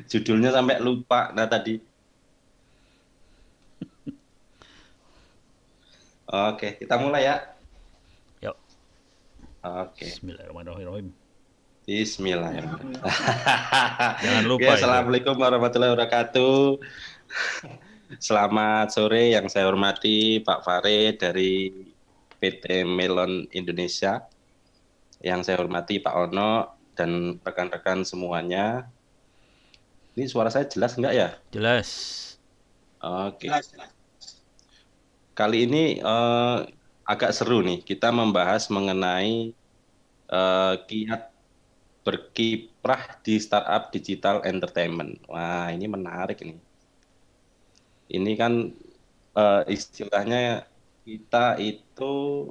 Judulnya sampai lupa. Nah tadi. Oke, kita mulai ya. Yuk, Oke. bismillahirrahmanirrahim. Bismillahirrahmanirrahim. Jangan Ya, lupa itu. Assalamualaikum warahmatullahi wabarakatuh. Selamat sore yang saya hormati Pak Farid dari PT Melon Indonesia. Yang saya hormati Pak Ono dan rekan-rekan semuanya. Ini suara saya jelas nggak ya? Jelas. Oke. Jelas, jelas. Kali ini agak seru nih. Kita membahas mengenai kiat berkiprah di startup digital entertainment. Wah, ini menarik nih. Ini kan istilahnya kita itu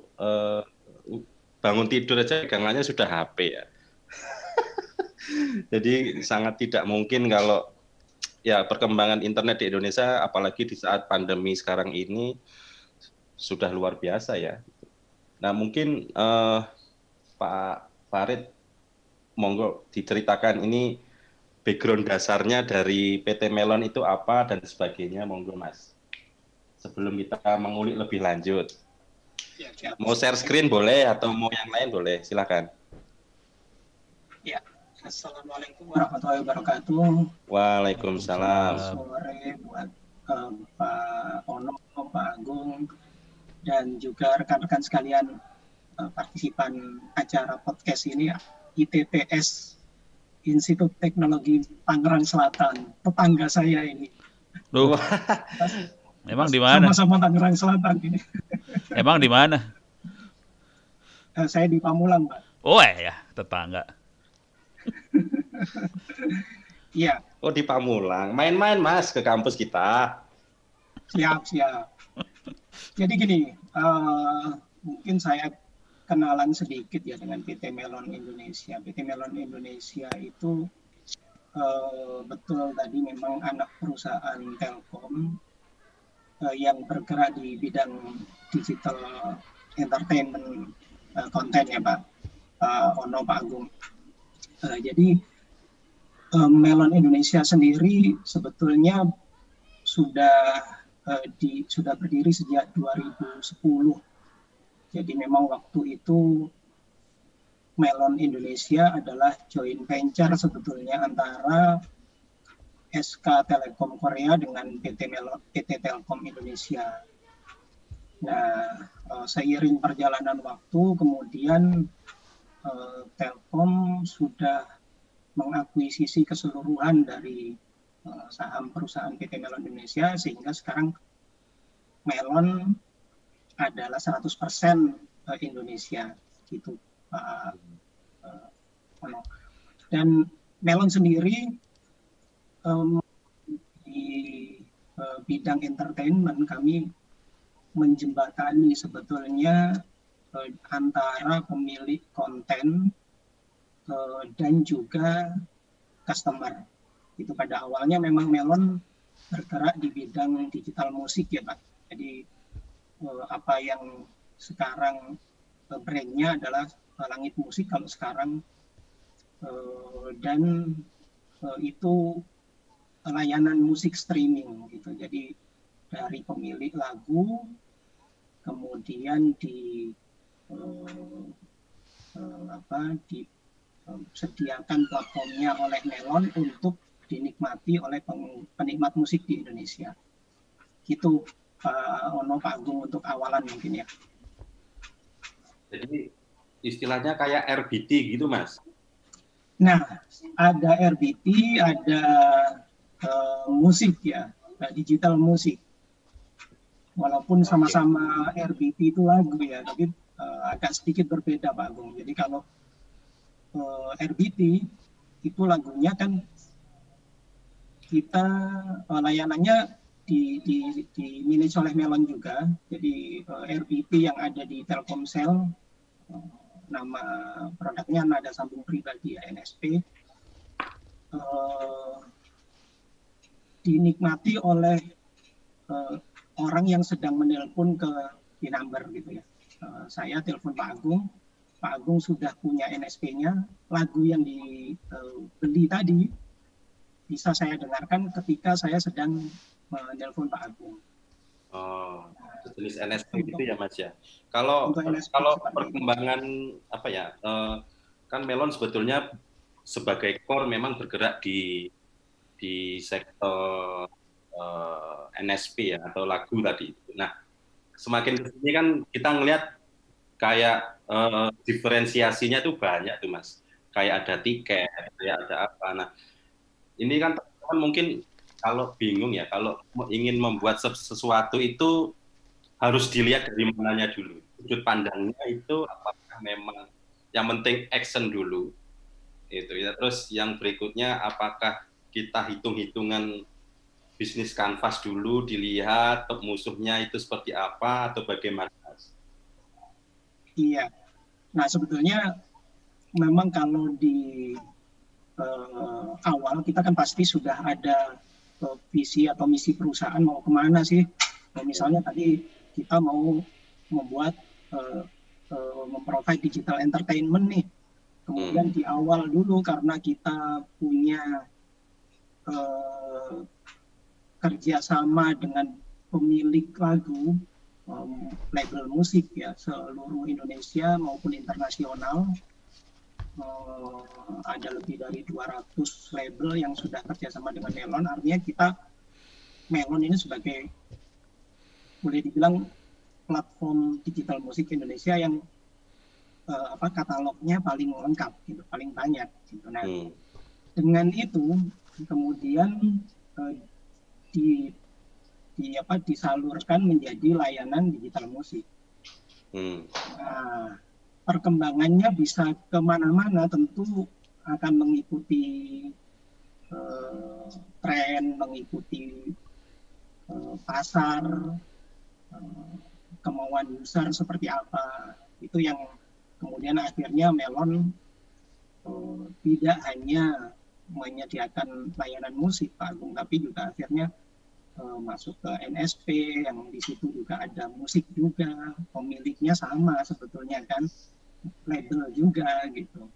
bangun tidur aja pegangannya sudah HP ya. Jadi sangat tidak mungkin kalau ya perkembangan internet di Indonesia, apalagi di saat pandemi sekarang ini sudah luar biasa ya. Nah mungkin Pak Farid, monggo diceritakan ini background dasarnya dari PT Melon itu apa dan sebagainya, monggo Mas. Sebelum kita mengulik lebih lanjut. Ya, siap. Mau share screen boleh atau mau yang lain boleh, silakan. Ya, Assalamualaikum warahmatullahi wabarakatuh. Waalaikumsalam. Sore buat Pak Ono, Pak Agung, dan juga rekan-rekan sekalian partisipan acara podcast ini, ITTS, Institut Teknologi Tangerang Selatan, tetangga saya ini. Duh, emang di mana? Sama-sama Tangerang Selatan ini. Emang di mana? Saya di Pamulang, Pak. Oh ya, tetangga. Iya. Oh di Pamulang, main-main Mas ke kampus kita. Siap. Jadi gini, mungkin saya kenalan sedikit ya dengan PT Melon Indonesia. PT Melon Indonesia itu betul tadi memang anak perusahaan Telkom yang bergerak di bidang digital entertainment konten ya Pak Ono, Pak Agung. Jadi Melon Indonesia sendiri sebetulnya sudah berdiri sejak 2010. Jadi memang waktu itu Melon Indonesia adalah joint venture sebetulnya antara SK Telekom Korea dengan PT Telkom Indonesia. Nah, seiring perjalanan waktu kemudian Telkom sudah mengakuisisi keseluruhan dari saham perusahaan PT Melon Indonesia sehingga sekarang Melon adalah 100% Indonesia gitu Pak Ono. Dan Melon sendiri di bidang entertainment kami menjembatani sebetulnya antara pemilik konten dan juga customer. Itu pada awalnya memang Melon bergerak di bidang digital musik ya Pak. Jadi apa yang sekarang brandnya adalah Langit Musik kalau sekarang, dan itu layanan musik streaming gitu. Jadi dari pemilik lagu kemudian disediakan platformnya oleh Melon untuk dinikmati oleh penikmat musik di Indonesia. Gitu Pak Ono, Pak Agung untuk awalan mungkin ya. Jadi istilahnya kayak RBT gitu Mas. Nah, ada RBT, ada musik ya, digital musik. Walaupun sama-sama RBT itu lagu ya, tapi agak sedikit berbeda Pak Agung. Jadi kalau RBT itu lagunya kan kita layanannya di manage oleh Melon juga. Jadi RBT yang ada di Telkomsel, nama produknya Nada Sambung Pribadi NSP, dinikmati oleh orang yang sedang menelpon ke di number gitu ya. Saya telepon Pak Agung sudah punya NSP-nya, lagu yang dibeli tadi bisa saya dengarkan ketika saya sedang menelpon Pak Agung. Oh, jenis NSP gitu ya Mas ya. Kalau NSP perkembangan apa ya, kan Melon sebetulnya sebagai core memang bergerak di sektor NSP ya, atau lagu tadi. Nah, semakin kesini kan kita ngelihat kayak diferensiasinya tuh banyak tuh Mas. Kayak ada tiket, kayak ada apa. Nah, ini kan teman-teman mungkin kalau bingung ya, kalau ingin membuat sesuatu itu harus dilihat dari mananya dulu. Sudut pandangnya itu apakah memang yang penting action dulu. Itu ya. Terus yang berikutnya apakah kita hitung-hitungan bisnis kanvas dulu, dilihat musuhnya itu seperti apa atau bagaimana? Iya. Nah, sebetulnya memang kalau di awal kita kan pasti sudah ada visi atau misi perusahaan mau kemana sih. Nah, misalnya tadi kita mau membuat memprovide digital entertainment nih. Kemudian di awal dulu karena kita punya kerjasama dengan pemilik lagu, label musik ya seluruh Indonesia maupun internasional, ada lebih dari 200 label yang sudah kerjasama dengan Melon. Artinya kita Melon ini sebagai boleh dibilang platform digital musik Indonesia yang katalognya paling lengkap, gitu, paling banyak. Gitu. Nah, dengan itu kemudian disalurkan menjadi layanan digital musik. Nah, perkembangannya bisa kemana-mana, tentu akan mengikuti tren, mengikuti pasar, kemauan user seperti apa. Itu yang kemudian akhirnya Melon tidak hanya menyediakan layanan musik Pak Agung, tapi juga akhirnya masuk ke NSP yang di situ juga ada musik juga, pemiliknya sama sebetulnya kan, label juga gitu.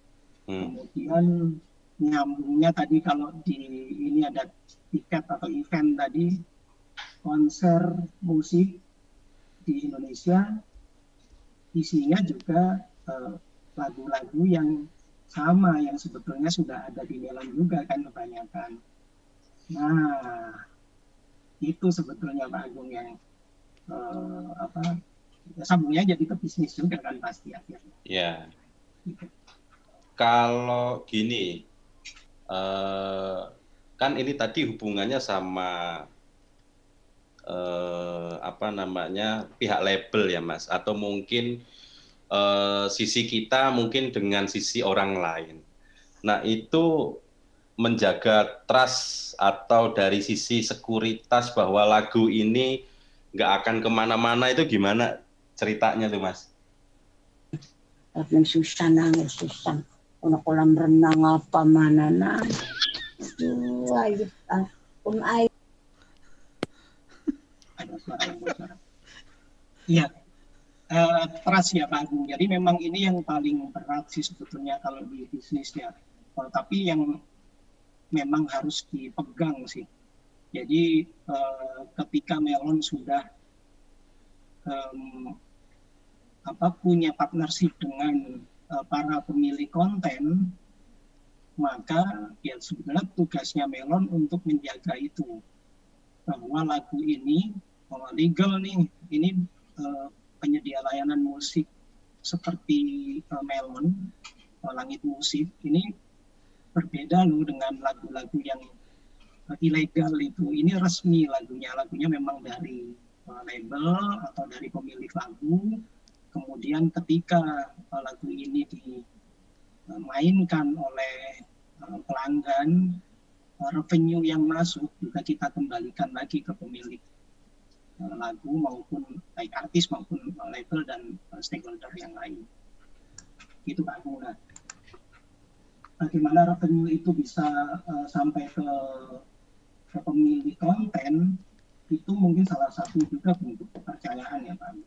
Kemudian nyambungnya tadi kalau di ini ada tiket atau event tadi, konser musik di Indonesia isinya juga lagu-lagu yang sama yang sebetulnya sudah ada di Melon juga kan kebanyakan. Nah, itu sebetulnya Pak Agung yang sambungnya jadi ke bisnis juga kan pasti akhirnya. Ya. Gitu. Kalau gini, kan ini tadi hubungannya sama pihak label ya Mas, atau mungkin sisi kita mungkin dengan sisi orang lain. Nah itu menjaga trust atau dari sisi sekuritas bahwa lagu ini nggak akan kemana-mana itu gimana ceritanya tuh Mas? Tapi susah nangis, susah. Kung kolam renang apa mana na. Ayos kung ay. Ada suara yang bocor. Iya. Trust ya Pak Agung. Jadi memang ini yang paling berat sih sebetulnya kalau di bisnis ya. Tapi yang memang harus dipegang sih. Jadi ketika Melon sudah punya partnership dengan para pemilik konten, maka ya sebenarnya tugasnya Melon untuk menjaga itu, bahwa lagu ini legal nih, ini penyedia layanan musik seperti Melon, Langit Musik ini berbeda loh dengan lagu-lagu yang ilegal itu. Ini resmi lagunya memang dari label atau dari pemilik lagu. Kemudian ketika lagu ini dimainkan oleh pelanggan, revenue yang masuk juga kita kembalikan lagi ke pemilik lagu maupun baik artis maupun label dan stakeholder yang lain. Itu Pak Agung. Bagaimana revenue itu bisa sampai ke pemilik konten, itu mungkin salah satu juga bentuk kepercayaan ya Pak.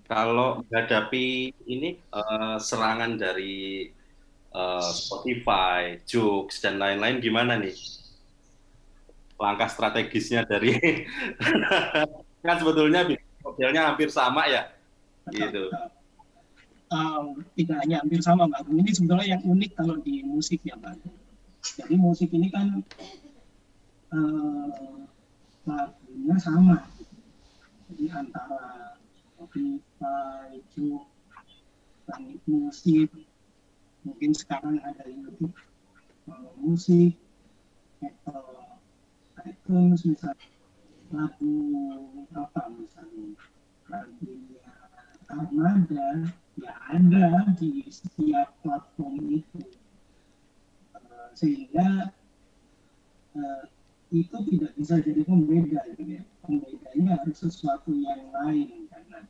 Kalau menghadapi ini serangan dari Spotify, Joox, dan lain-lain gimana nih? Langkah strategisnya dari kan sebetulnya modelnya hampir sama ya, gitu. Tidak hanya hampir sama, Mbak Agung. Ini sebetulnya yang unik kalau di musik ya, Mbak Agung. Jadi musik ini kan lagunya sama. Jadi antara Spotify, Joox, Langit Musik, mungkin sekarang ada YouTube musik, atau iTunes misalnya, lagu apa misalnya, lagunya Armada, ya ada di setiap platform itu. Sehingga itu tidak bisa jadi pembeda, gitu ya. Pembedanya harus sesuatu yang lain, karena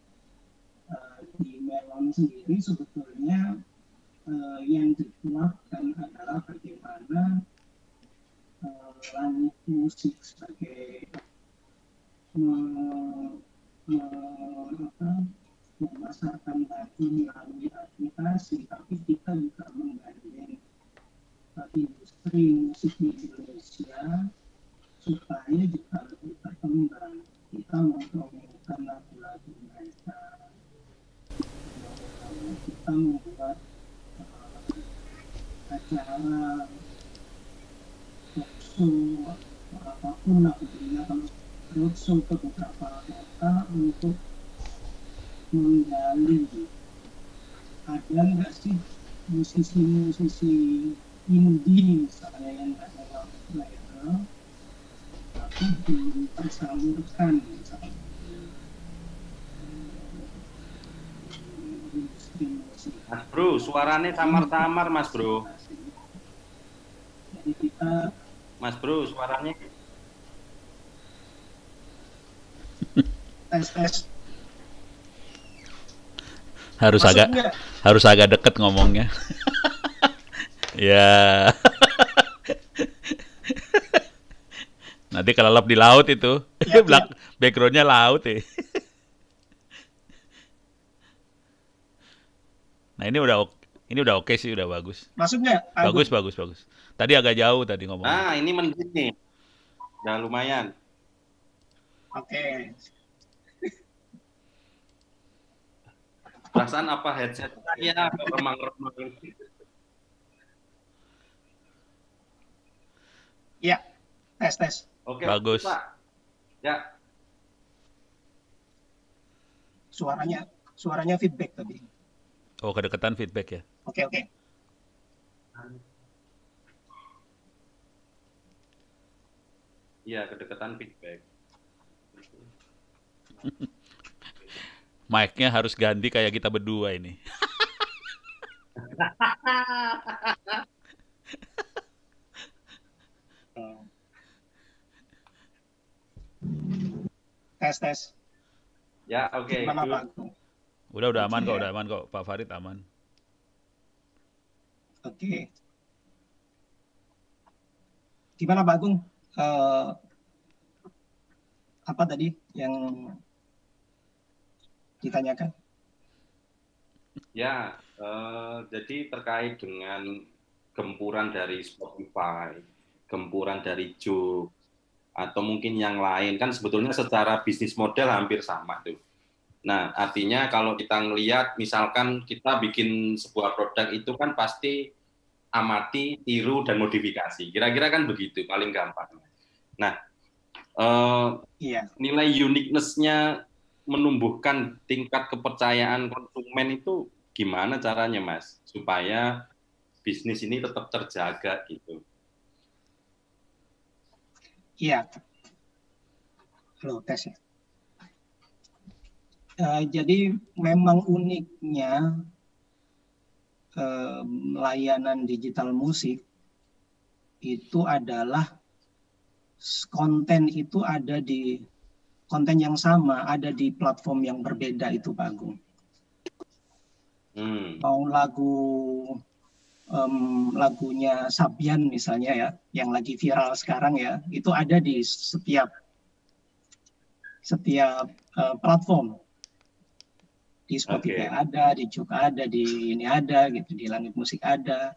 di Melon sendiri sebetulnya yang dikuatkan adalah bagaimana Langit Musik sebagai memasarkan lagu melalui aplikasi, tapi kita juga menggandeng industri musik di Indonesia supaya juga lebih berkembang. Kita mempromosikan lagu-lagu mereka, kita membuat acara roadshow apapun lah, kalau roadshow ke beberapa kota untuk menggali ada nggak sih musisi-musisi indie misalnya yang nggak lewat label tapi dipersalurkan misalnya industri musik. Mas Bro, suaranya samar-samar Mas Bro. Jadi kita, Mas Bro, suaranya tes harus agak deket ngomongnya. Ya. Nanti kelelep di laut itu. Ya. Backgroundnya laut ya. Nah ini udah oke sih, udah bagus. Masuk nggak? Bagus. Tadi agak jauh tadi ngomongnya. Nah, ini mending nih. Udah lumayan. Oke. Perasaan apa headset saya remang-remang. Ya, tes. Oke, bagus. Pak. Ya. Suaranya feedback tadi. Oh, kedekatan feedback ya. Oke. Iya, kedekatan feedback. Mic-nya harus ganti kayak kita berdua ini. Tes. Ya, oke. Gimana Pak? Udah aman kok, Pak Farid aman. Oke. Gimana Pak Agung? Apa tadi yang ditanyakan? Ya, jadi terkait dengan gempuran dari Spotify, gempuran dari Joox, atau mungkin yang lain, kan sebetulnya secara bisnis model hampir sama tuh. Nah, artinya kalau kita ngelihat, misalkan kita bikin sebuah produk itu kan pasti amati, tiru, dan modifikasi. Kira-kira kan begitu, paling gampang. Nah, nilai uniqueness-nya menumbuhkan tingkat kepercayaan konsumen itu gimana caranya, Mas? Supaya bisnis ini tetap terjaga gitu. Iya. Halo, tes ya. Jadi memang uniknya layanan digital musik itu adalah konten itu ada di konten yang sama, ada di platform yang berbeda itu Pak Agung. Mau lagunya Sabian misalnya ya, yang lagi viral sekarang ya, itu ada di setiap platform. Di Spotify ada, di Joox ada, di ini ada, gitu, di Langit Musik ada.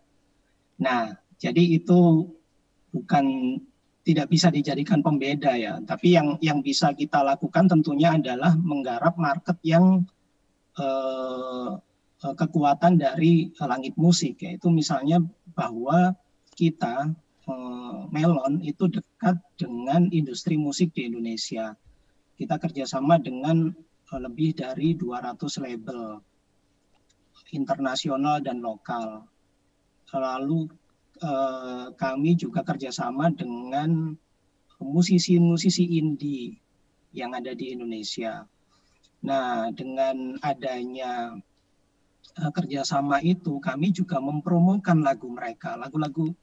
Nah, jadi itu bukan tidak bisa dijadikan pembeda ya. Tapi yang bisa kita lakukan tentunya adalah menggarap market yang kekuatan dari langit musik, yaitu misalnya bahwa kita Melon itu dekat dengan industri musik di Indonesia. Kita kerjasama dengan lebih dari 200 label internasional dan lokal. Lalu kami juga kerjasama dengan musisi-musisi indie yang ada di Indonesia. Nah, dengan adanya kerjasama itu, kami juga mempromokan lagu mereka, lagu-lagu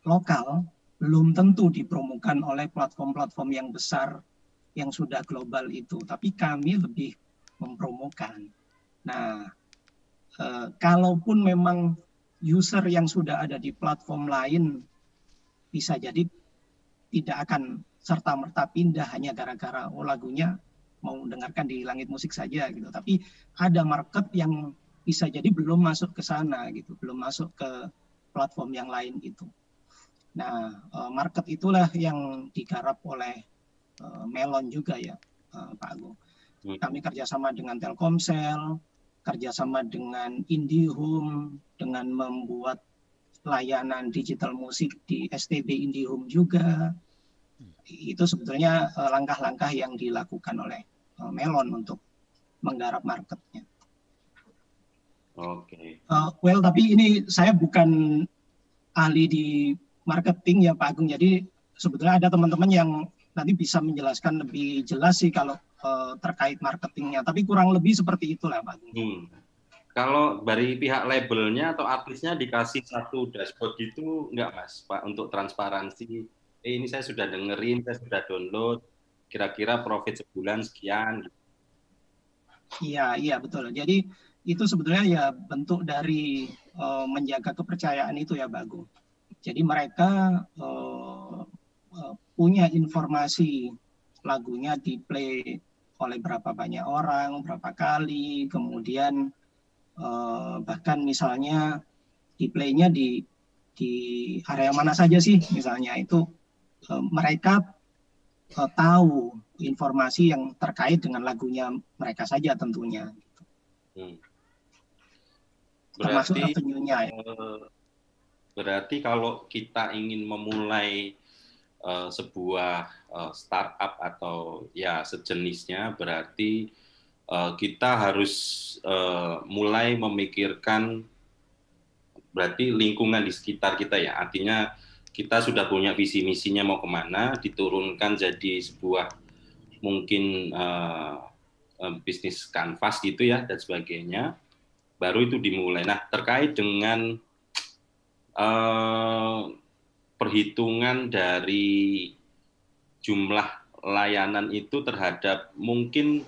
lokal belum tentu dipromokan oleh platform-platform yang besar yang sudah global itu, tapi kami lebih mempromokan. Nah, kalaupun memang user yang sudah ada di platform lain bisa jadi tidak akan serta-merta pindah hanya gara-gara lagunya mau dengarkan di langit musik saja gitu. Tapi ada market yang bisa jadi belum masuk ke sana gitu, belum masuk ke platform yang lain itu. Nah, market itulah yang digarap oleh Melon juga ya, Pak Agung. Kami kerjasama dengan Telkomsel, kerjasama dengan IndiHome, dengan membuat layanan digital musik di STB IndiHome juga. Itu sebetulnya langkah-langkah yang dilakukan oleh Melon untuk menggarap marketnya. Oke. Well, tapi ini saya bukan ahli di marketing ya Pak Agung. Jadi sebetulnya ada teman-teman yang nanti bisa menjelaskan lebih jelas sih kalau terkait marketingnya. Tapi kurang lebih seperti itulah Pak Agung. Kalau dari pihak labelnya atau artisnya dikasih satu dashboard gitu nggak Mas, Pak, untuk transparansi? Ini saya sudah dengerin, saya sudah download, kira-kira profit sebulan sekian. Iya betul. Jadi itu sebetulnya ya bentuk dari menjaga kepercayaan itu ya Pak Agung. Jadi mereka punya informasi lagunya di play oleh berapa banyak orang, berapa kali, kemudian bahkan misalnya di play-nya di area mana saja sih misalnya itu mereka tahu informasi yang terkait dengan lagunya mereka saja tentunya. Termasuk revenue-nya. Berarti kalau kita ingin memulai sebuah startup atau ya sejenisnya, berarti kita harus mulai memikirkan berarti lingkungan di sekitar kita ya. Artinya kita sudah punya visi misinya mau kemana, diturunkan jadi sebuah mungkin bisnis kanvas gitu ya dan sebagainya. Baru itu dimulai. Nah, terkait dengan perhitungan dari jumlah layanan itu terhadap mungkin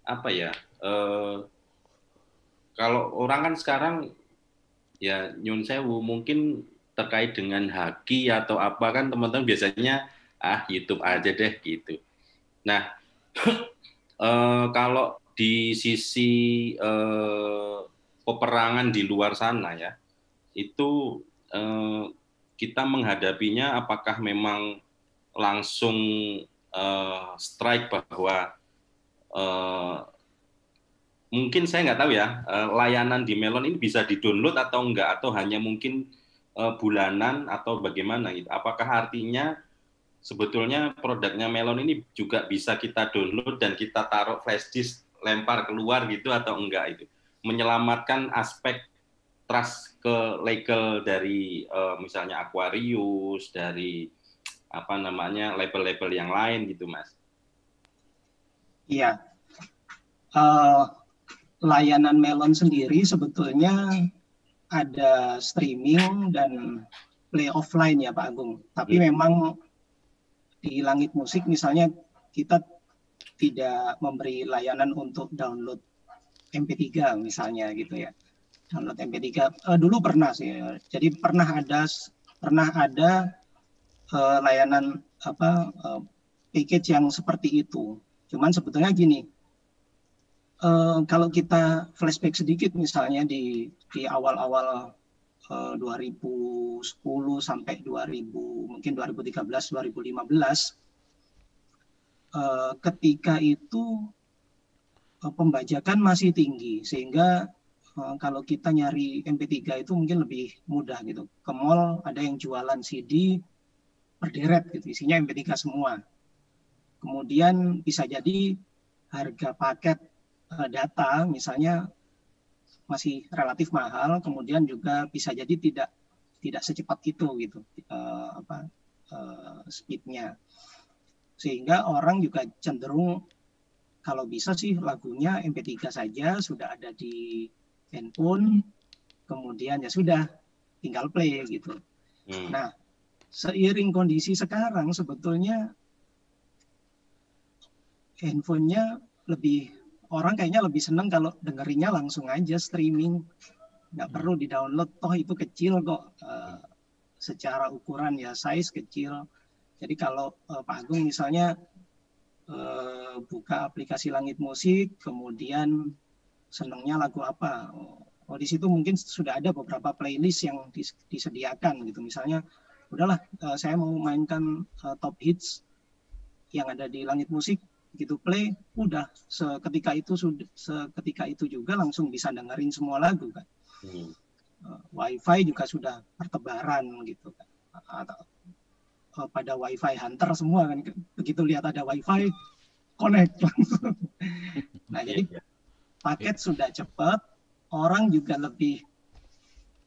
apa ya? Kalau orang kan sekarang ya nyun sewu mungkin terkait dengan haki atau apa kan teman-teman biasanya YouTube aja deh gitu. Nah, kalau di sisi peperangan di luar sana ya, itu kita menghadapinya apakah memang langsung strike bahwa mungkin saya nggak tahu ya, layanan di Melon ini bisa di-download atau enggak, atau hanya mungkin bulanan atau bagaimana gitu. Apakah artinya sebetulnya produknya Melon ini juga bisa kita download dan kita taruh flash disk, lempar keluar gitu atau enggak itu. Menyelamatkan aspek trust ke legal dari misalnya Aquarius, dari apa namanya label-label yang lain gitu, Mas. Iya. Layanan Melon sendiri sebetulnya ada streaming dan play offline ya Pak Agung. Tapi memang di Langit Musik misalnya kita tidak memberi layanan untuk download MP3 misalnya gitu ya. Download MP3 dulu pernah sih. Jadi pernah ada layanan package yang seperti itu. Cuman sebetulnya gini. kalau kita flashback sedikit misalnya di awal-awal 2010 sampai 2000 mungkin 2013 2015 ketika itu pembajakan masih tinggi sehingga kalau kita nyari MP3 itu mungkin lebih mudah gitu. Ke mall ada yang jualan CD berderet gitu, isinya MP3 semua. Kemudian bisa jadi harga paket data misalnya masih relatif mahal, kemudian juga bisa jadi tidak secepat itu gitu speednya, sehingga orang juga cenderung kalau bisa sih lagunya MP3 saja sudah ada di handphone, kemudian ya sudah tinggal play gitu. Nah, seiring kondisi sekarang sebetulnya handphonenya orang kayaknya lebih senang kalau dengerinnya langsung aja streaming, nggak perlu di-download, toh itu kecil kok, secara ukuran ya size kecil. Jadi kalau Pak Agung misalnya buka aplikasi Langit Musik, kemudian senangnya lagu apa, di situ mungkin sudah ada beberapa playlist yang disediakan gitu. Misalnya, udahlah saya mau mainkan top hits yang ada di Langit Musik, gitu play, udah seketika itu juga langsung bisa dengerin semua lagu kan. Wifi juga sudah pertebaran gitu kan. Pada wifi hunter semua kan, begitu lihat ada wifi connect langsung. Nah jadi paket sudah cepat, orang juga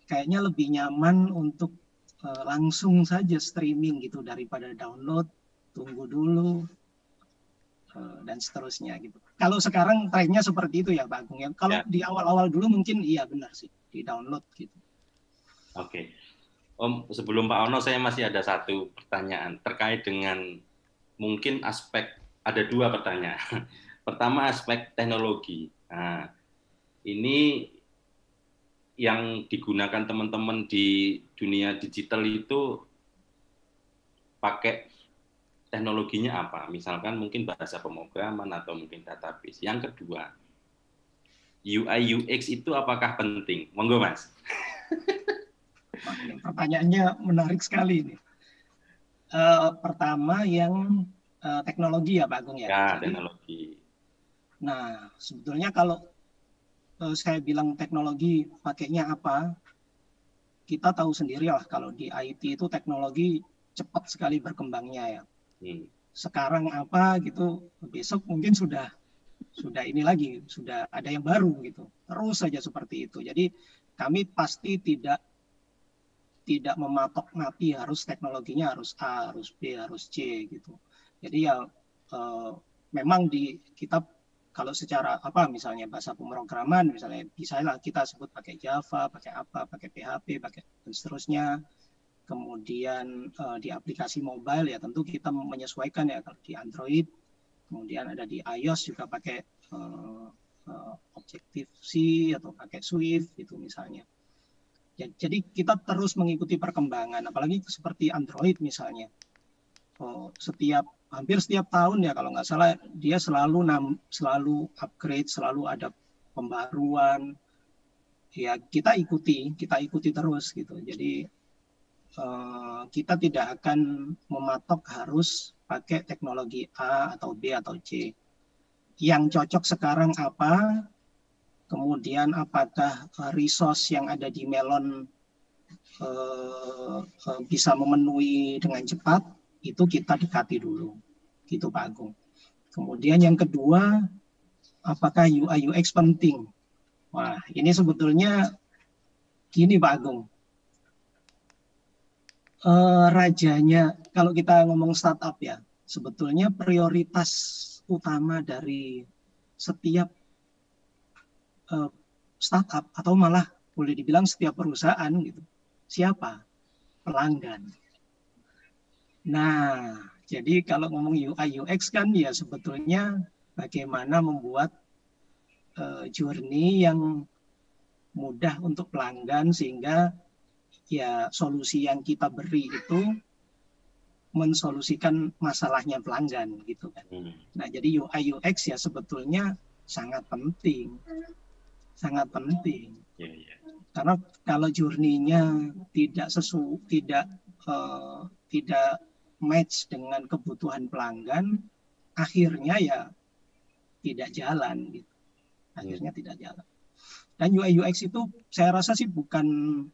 kayaknya lebih nyaman untuk langsung saja streaming gitu daripada download, tunggu dulu dan seterusnya gitu. Kalau sekarang trennya seperti itu ya Pak Agung ya. Kalau di awal-awal dulu mungkin iya benar sih di download gitu. Oke. Om, sebelum Pak Ono saya masih ada satu pertanyaan terkait dengan mungkin ada dua pertanyaan. Pertama aspek teknologi. Nah, ini yang digunakan teman-teman di dunia digital itu pakai teknologinya apa? Misalkan mungkin bahasa pemrograman atau mungkin database. Yang kedua, UI UX itu apakah penting? Monggo Mas. Pertanyaannya menarik sekali ini. Pertama yang teknologi ya Pak Agung ya. Ya, teknologi. Nah, sebetulnya kalau saya bilang teknologi pakainya apa, kita tahu sendiri lah kalau di IT itu teknologi cepat sekali berkembangnya ya. Sekarang apa gitu, besok mungkin sudah ini lagi, sudah ada yang baru gitu. Terus saja seperti itu. Jadi kami pasti tidak mematok mati harus teknologinya harus A, harus B, harus C gitu. Jadi ya memang kita kalau secara misalnya bahasa pemrograman misalnya bisa lah kita sebut pakai Java, pakai apa, pakai PHP, pakai dan seterusnya. Kemudian di aplikasi mobile ya tentu kita menyesuaikan ya, kalau di Android, kemudian ada di iOS juga pakai Objective-C atau pakai Swift gitu misalnya. Jadi kita terus mengikuti perkembangan, apalagi seperti Android misalnya. Hampir setiap tahun ya kalau nggak salah dia selalu upgrade, selalu ada pembaruan. Ya kita ikuti terus gitu. Jadi kita tidak akan mematok harus pakai teknologi A atau B atau C. Yang cocok sekarang apa, kemudian apakah resource yang ada di Melon bisa memenuhi dengan cepat, itu kita dekati dulu, gitu Pak Agung. Kemudian yang kedua, apakah UI UX penting? Wah, ini sebetulnya gini Pak Agung. Rajanya kalau kita ngomong startup ya, sebetulnya prioritas utama dari setiap startup atau malah boleh dibilang setiap perusahaan gitu, siapa? Pelanggan. Nah, jadi kalau ngomong UI UX kan ya sebetulnya bagaimana membuat journey yang mudah untuk pelanggan sehingga ya solusi yang kita beri itu mensolusikan masalahnya pelanggan gitu kan. Nah, jadi UI UX ya sebetulnya sangat penting, sangat penting. Iya, iya. Karena kalau journey-nya tidak tidak match dengan kebutuhan pelanggan, akhirnya ya tidak jalan gitu. Akhirnya tidak jalan. Dan UI UX itu saya rasa sih bukan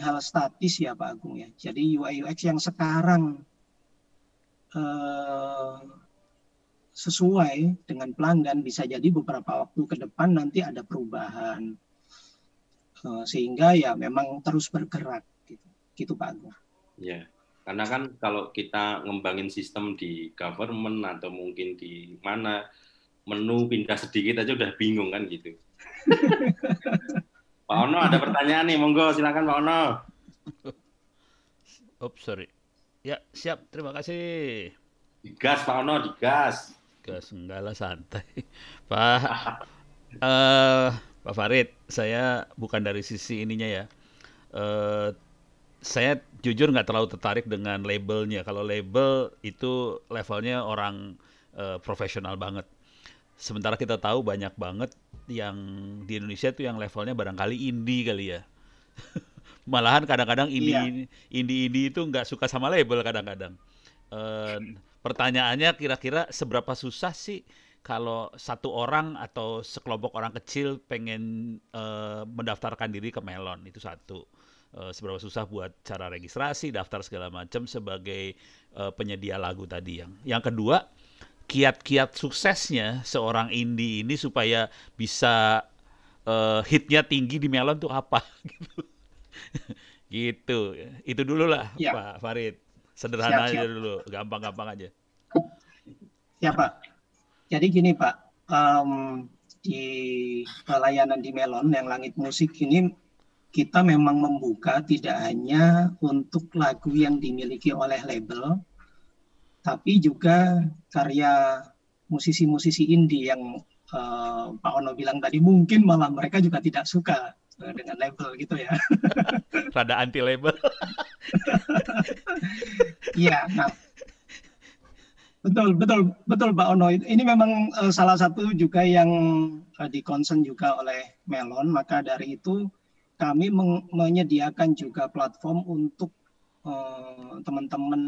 hal statis ya Pak Agung ya. Jadi UI UX yang sekarang sesuai dengan pelanggan bisa jadi beberapa waktu ke depan nanti ada perubahan. Sehingga ya memang terus bergerak gitu Pak Agung. Ya, karena kan kalau kita ngembangin sistem di government atau mungkin di mana, menu pindah sedikit aja udah bingung kan gitu. Pak Ono ada pertanyaan nih, monggo silakan Pak Ono. Sorry. Ya, siap. Terima kasih. Digas Pak Ono, digas. Gas enggak lah, santai. Pak Pak Farid, saya bukan dari sisi ininya ya. Saya jujur nggak terlalu tertarik dengan labelnya. Kalau label itu levelnya orang profesional banget. Sementara kita tahu banyak banget yang di Indonesia tuh yang levelnya barangkali indie kali ya. Malahan kadang-kadang indie itu nggak suka sama label kadang-kadang. Pertanyaannya kira-kira seberapa susah sih kalau satu orang atau sekelompok orang kecil pengen mendaftarkan diri ke Melon, itu satu. Seberapa susah buat cara registrasi, daftar segala macam sebagai penyedia lagu tadi. Yang kedua, kiat-kiat suksesnya seorang indie ini supaya bisa hitnya tinggi di Melon tuh apa? Gitu. Itu dulu lah Ya. Pak Farid. Sederhana Siap. aja dulu, gampang-gampang aja. Ya Pak. Jadi gini Pak, di pelayanan di Melon yang Langit Musik ini kita memang membuka tidak hanya untuk lagu yang dimiliki oleh label, tapi juga karya musisi-musisi indie yang Pak Ono bilang tadi mungkin malah mereka juga tidak suka dengan label gitu ya. Rada anti label. Iya, nah betul Pak Ono. Ini memang salah satu juga yang di-concern juga oleh Melon. Maka dari itu kami menyediakan juga platform untuk teman-teman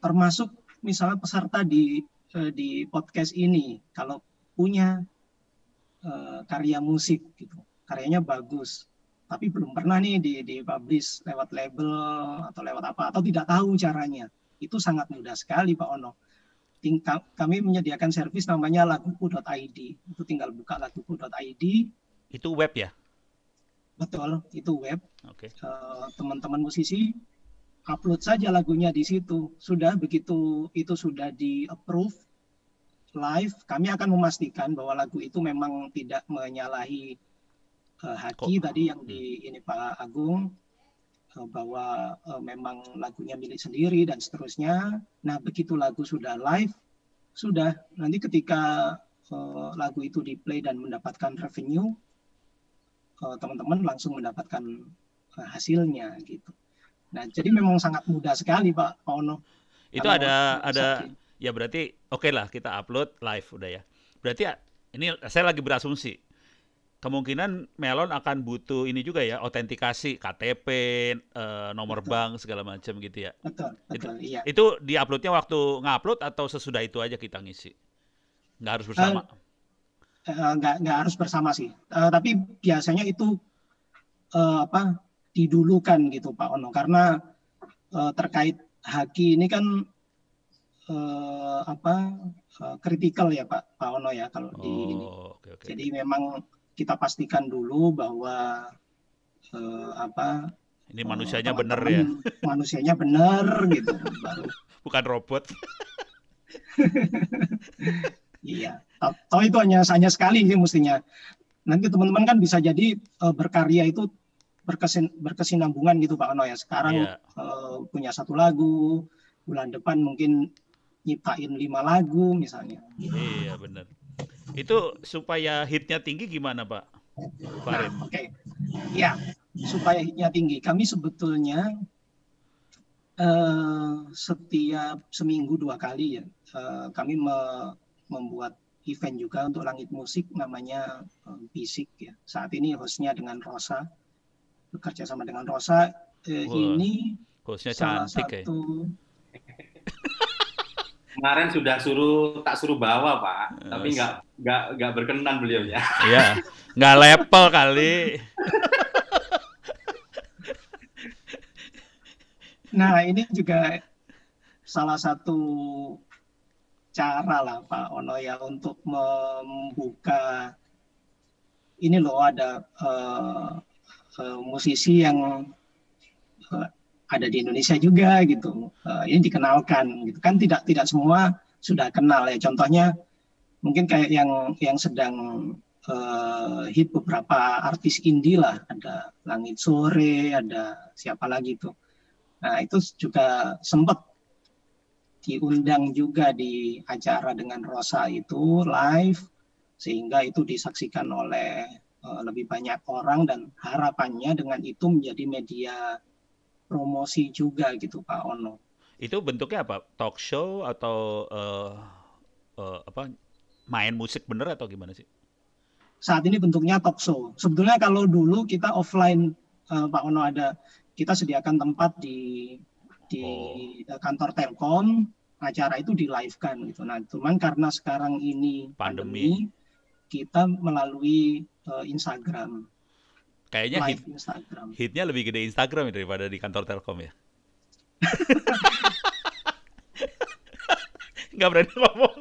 termasuk misalnya peserta di podcast ini kalau punya karya musik gitu, karyanya bagus tapi belum pernah nih di-publish lewat label atau lewat apa atau tidak tahu caranya, itu sangat mudah sekali Pak Ono. Kami menyediakan servis namanya laguku.id. Itu tinggal buka laguku.id. Itu web ya? Betul, itu web. Oke. Teman-teman musisi upload saja lagunya di situ. Sudah begitu itu sudah di-approve live, kami akan memastikan bahwa lagu itu memang tidak menyalahi haki tadi yang di ini Pak Agung, bahwa memang lagunya milik sendiri dan seterusnya. Nah, begitu lagu sudah live, sudah nanti ketika lagu itu di-play dan mendapatkan revenue, teman-teman langsung mendapatkan hasilnya gitu. Nah, jadi memang sangat mudah sekali Pak Ono. Itu ada ya berarti oke lah kita upload live udah ya. Berarti ini saya lagi berasumsi. Kemungkinan Melon akan butuh ini juga ya, autentikasi KTP, nomor bank segala macam gitu ya. Betul, iya. Itu di-uploadnya waktu ngupload atau sesudah itu aja kita ngisi? Nggak harus bersama? Nggak harus bersama sih. Tapi biasanya itu didulukan gitu Pak Ono, karena terkait haki ini kan kritikal ya Pak Ono ya kalau di ini. Okay. Jadi memang kita pastikan dulu bahwa ini manusianya benar ya. Manusianya benar gitu baru. Bukan robot. Iya. Tahu itu hanya sekali sih mestinya. Nanti teman-teman kan bisa jadi berkarya itu berkesinambungan gitu Pak Ono ya. Sekarang punya satu lagu, bulan depan mungkin nyiptain 5 lagu misalnya. Iya benar. Itu supaya hitnya tinggi gimana Pak Farid? Nah, oke. Ya, supaya hitnya tinggi. Kami sebetulnya setiap seminggu 2 kali ya, kami membuat event juga untuk Langit Musik namanya Bisik ya. Saat ini hostnya dengan Rosa, bekerja sama dengan Rosa. Ini hostnya salah cantik satu. Kemarin tak suruh bawa Pak, tapi nggak berkenan beliaunya. Iya, nggak level kali. Nah ini juga salah satu cara lah Pak Ono ya untuk membuka ini loh, ada musisi yang ada di Indonesia juga gitu, ini dikenalkan gitu kan, tidak semua sudah kenal ya. Contohnya mungkin kayak yang sedang hit beberapa artis indie lah, ada Langit Sore, ada siapa lagi tuh. Nah itu juga sempat diundang juga di acara dengan Rosa itu live, sehingga itu disaksikan oleh lebih banyak orang, dan harapannya dengan itu menjadi media promosi juga gitu Pak Ono. Itu bentuknya apa? Talk show atau main musik bener atau gimana sih? Saat ini bentuknya talk show. Sebetulnya kalau dulu kita offline Pak Ono, kita sediakan tempat di kantor Telkom, acara itu di live-kan gitu. Nah, cuman karena sekarang ini pandemi, kita melalui Instagram. Kayaknya Instagram. Hitnya lebih gede Instagram daripada di kantor Telkom ya. Nggak berani ngomong.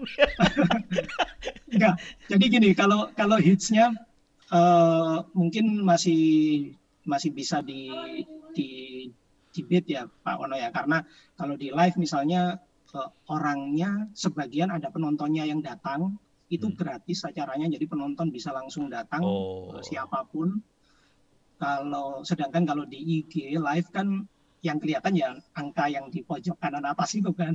Nggak. Jadi gini, kalau hitsnya mungkin masih bisa di beat ya Pak Ono ya, karena kalau di live misalnya orangnya sebagian ada penontonnya yang datang, itu gratis acaranya, jadi penonton bisa langsung datang siapapun. Sedangkan kalau di IG live kan yang kelihatan ya angka yang di pojok kanan atas itu kan.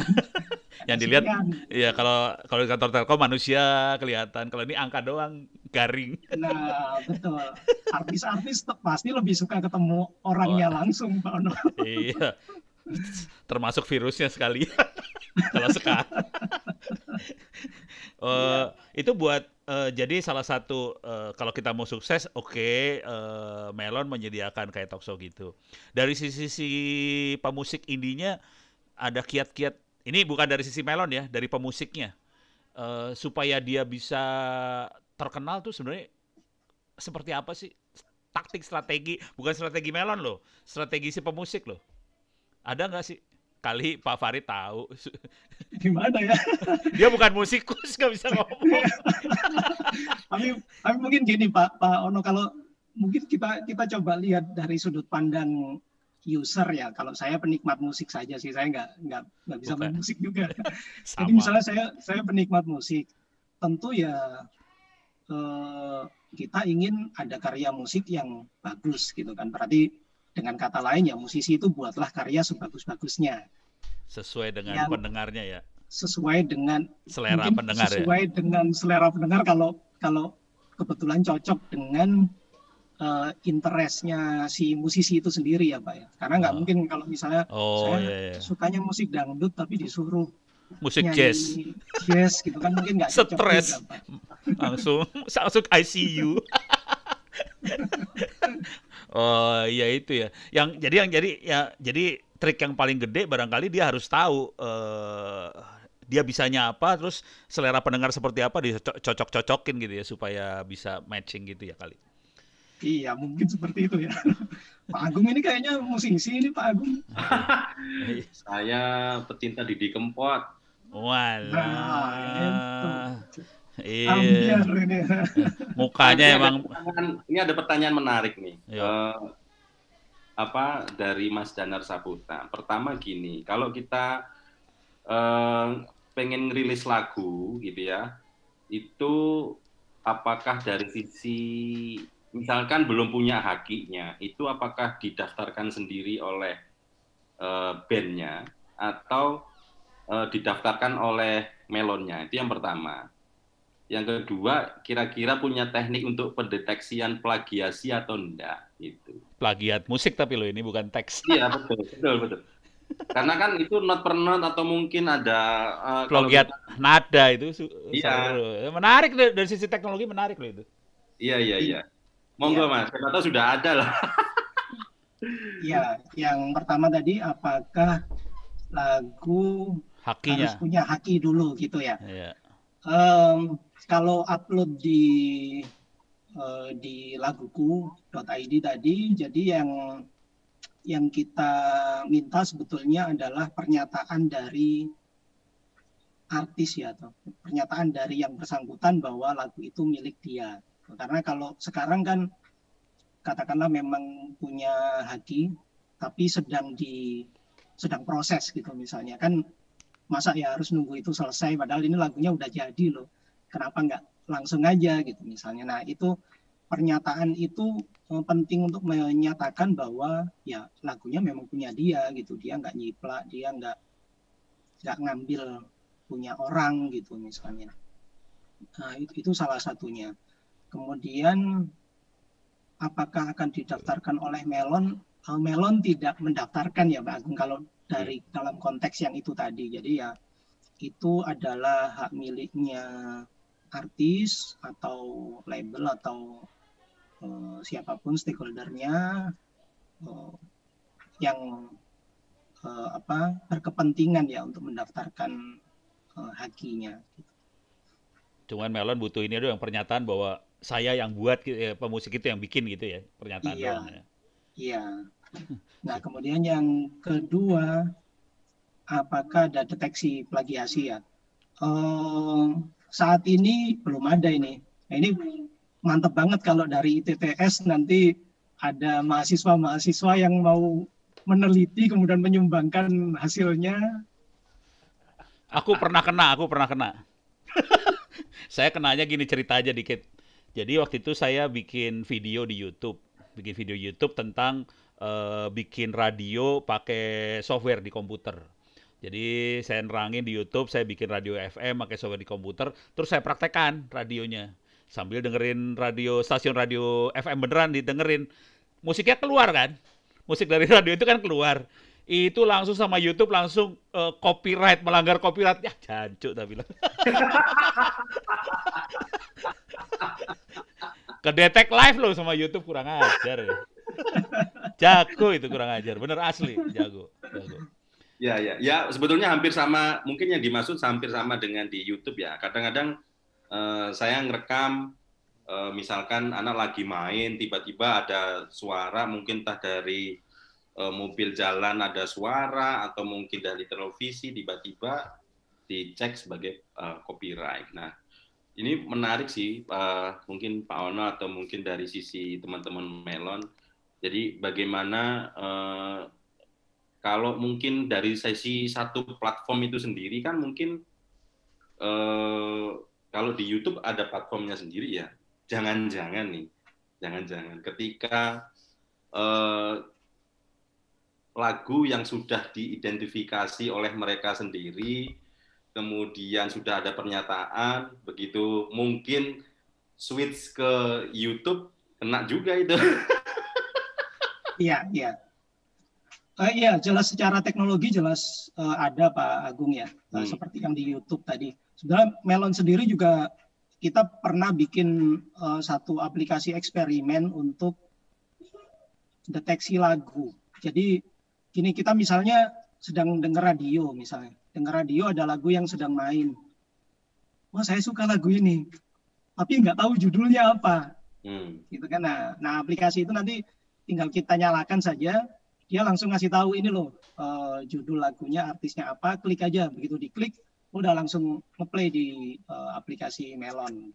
Yang dilihat ya, kalau di kantor Telkom manusia kelihatan, kalau ini angka doang, garing. Nah betul, artis-artis pasti lebih suka ketemu orangnya langsung Pak Ono. Iya, termasuk virusnya sekali. Kalau sekarang itu buat jadi salah satu kalau kita mau sukses, Melon menyediakan kayak talk show gitu. Dari sisi pemusik indinya ada kiat-kiat, ini bukan dari sisi Melon ya, dari pemusiknya, supaya dia bisa terkenal tuh sebenarnya seperti apa sih? Taktik, strategi, bukan strategi Melon loh, strategi si pemusik loh. Ada nggak sih? Kali Pak Farid tahu. Gimana ya? Dia bukan musikus, nggak bisa ngomong. tapi mungkin gini Pak Ono, kalau mungkin kita coba lihat dari sudut pandang user ya. Kalau saya penikmat musik saja sih, saya nggak bisa main musik juga. Jadi misalnya saya penikmat musik, tentu ya kita ingin ada karya musik yang bagus gitu kan. Berarti dengan kata lain ya, musisi itu buatlah karya sebagus-bagusnya. Sesuai dengan pendengarnya ya. Sesuai dengan selera pendengar ya. Sesuai dengan selera pendengar, kalau kebetulan cocok dengan interestnya si musisi itu sendiri ya Pak ya. Karena nggak mungkin kalau misalnya saya sukanya musik dangdut tapi disuruh musik jazz gitu kan, mungkin nggak cocok. Stres langsung ICU. Oh iya itu ya. Jadi trik yang paling gede barangkali dia harus tahu dia bisanya apa, terus selera pendengar seperti apa, dicocok-cocokin gitu ya supaya bisa matching gitu ya kali. Iya, mungkin seperti itu ya. Pak Agung ini kayaknya musisi ini Pak Agung. Saya pecinta Didi Kempot. Walah. Iya. Mukanya emang. Ini ada pertanyaan menarik nih. Dari Mas Danar Saputra. Pertama gini, kalau kita pengen ngerilis lagu gitu ya, itu apakah dari sisi misalkan belum punya haknya, itu apakah didaftarkan sendiri oleh bandnya atau didaftarkan oleh Melonnya? Itu yang pertama. Yang kedua, kira-kira punya teknik untuk pendeteksian plagiasi atau enggak? Gitu. Plagiat musik tapi lo ini bukan teks. Iya betul. Karena kan itu not per not atau mungkin ada kalau Plagiat kita nada itu iya, seru. Menarik dari sisi teknologi menarik loh itu. iya iya iya. Iya, Monggo Mas, siapa tahu sudah ada lah. iya. Yang pertama tadi apakah lagu harus Hakinya. punya haki dulu gitu ya. Iya. Kalau upload di laguku.id tadi, jadi yang kita minta sebetulnya adalah pernyataan dari artis ya, atau pernyataan dari yang bersangkutan bahwa lagu itu milik dia. Karena kalau sekarang kan katakanlah memang punya haki, tapi sedang proses gitu misalnya, kan masa ya harus nunggu itu selesai, padahal ini lagunya udah jadi loh. Kenapa nggak langsung aja gitu misalnya. Nah itu pernyataan itu penting untuk menyatakan bahwa ya lagunya memang punya dia gitu, dia nggak nyiplak, dia nggak ngambil punya orang gitu misalnya. Nah itu salah satunya. Kemudian apakah akan didaftarkan oleh Melon? Melon tidak mendaftarkan ya Pak Agung kalau dari dalam konteks yang itu tadi. Jadi ya itu adalah hak miliknya artis atau label atau siapapun stakeholdernya yang berkepentingan ya untuk mendaftarkan hakinya. Cuman Melon butuh ini doang pernyataan bahwa saya yang buat pemusik itu yang bikin gitu ya, pernyataan Iya, doang ya. iya. Nah, kemudian yang kedua, apakah ada deteksi plagiasi ya? Saat ini belum ada ini. Nah, ini mantap banget kalau dari ITTS nanti ada mahasiswa-mahasiswa yang mau meneliti kemudian menyumbangkan hasilnya. Aku pernah kena. Saya kenanya gini, cerita aja dikit. Jadi waktu itu saya bikin video YouTube tentang bikin radio pakai software di komputer. Jadi saya nerangin di YouTube, saya bikin radio FM pakai software di komputer, terus saya praktekkan radionya. Sambil dengerin stasiun radio FM beneran didengerin. Musiknya keluar kan? Musik dari radio itu kan keluar. Itu langsung sama YouTube langsung copyright, melanggar copyright. Ya jancuk tapi bilang. Kedetek live loh sama YouTube, kurang ajar ya. Jago itu, kurang ajar. Bener asli, jago. Ya, sebetulnya hampir sama, mungkin yang dimaksud hampir sama dengan di YouTube ya. Kadang-kadang saya ngerekam, misalkan anak lagi main, tiba-tiba ada suara, mungkin entah dari mobil jalan ada suara, atau mungkin dari televisi, tiba-tiba dicek sebagai copyright. Nah, ini menarik sih, mungkin Pak Ono atau mungkin dari sisi teman-teman Melon. Jadi bagaimana kalau mungkin dari sesi satu platform itu sendiri kan mungkin kalau di YouTube ada platformnya sendiri ya. Jangan-jangan ketika lagu yang sudah diidentifikasi oleh mereka sendiri, kemudian sudah ada pernyataan, begitu mungkin switch ke YouTube, kena juga itu. Iya. Iya, jelas secara teknologi jelas ada Pak Agung ya, seperti yang di YouTube tadi. Sebenarnya Melon sendiri juga kita pernah bikin satu aplikasi eksperimen untuk deteksi lagu. Jadi gini, kita misalnya sedang dengar radio misalnya. Dengar radio ada lagu yang sedang main. Wah, saya suka lagu ini. Tapi nggak tahu judulnya apa. Gitu kan. Nah, aplikasi itu nanti tinggal kita nyalakan saja, dia langsung ngasih tahu ini loh judul lagunya, artisnya apa, klik aja. Begitu diklik, udah langsung ngeplay di aplikasi Melon.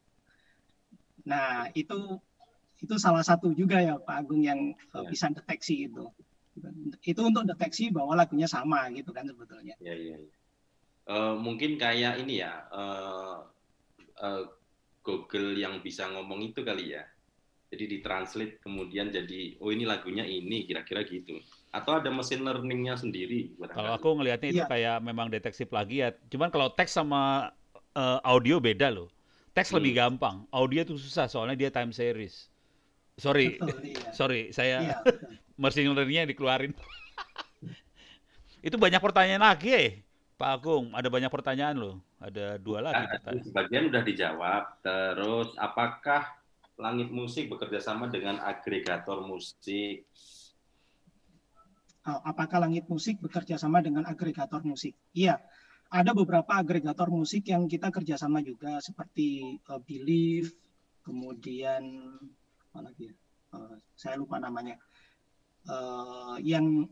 Nah, itu salah satu juga ya Pak Agung yang bisa deteksi itu. Itu untuk deteksi bahwa lagunya sama gitu kan sebetulnya. Iya. Mungkin kayak ini ya, Google yang bisa ngomong itu kali ya. Jadi ditranslate kemudian jadi, oh ini lagunya ini, kira-kira gitu. Atau ada mesin learning-nya sendiri. Kalau aku ngelihatnya itu kayak memang deteksi plagiat. Cuman kalau teks sama audio beda loh. Teks lebih gampang, audio itu susah soalnya dia time series. Sorry, saya mesin learning-nya dikeluarin. Itu banyak pertanyaan lagi, Pak Agung. Ada banyak pertanyaan loh. Ada 2 lagi pertanyaan. Sebagian udah dijawab. Terus, apakah Langit Musik bekerja sama dengan agregator musik? Apakah Langit Musik bekerja sama dengan agregator musik? Iya, ada beberapa agregator musik yang kita kerjasama juga, seperti Believe, kemudian apa lagi ya? Saya lupa namanya. Yang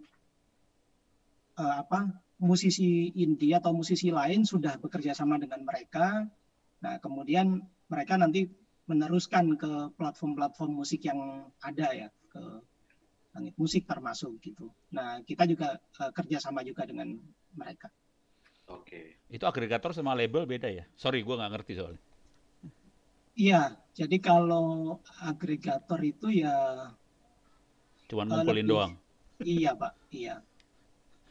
musisi indie atau musisi lain sudah bekerja sama dengan mereka. Nah, kemudian mereka nanti meneruskan ke platform-platform musik yang ada ya, ke Langit Musik termasuk gitu. Nah, kita juga kerjasama juga dengan mereka. Oke. Itu agregator sama label beda ya? Sorry, gue nggak ngerti soalnya. Iya, jadi kalau agregator itu ya Cuman ngumpulin doang. Iya, Pak. Iya.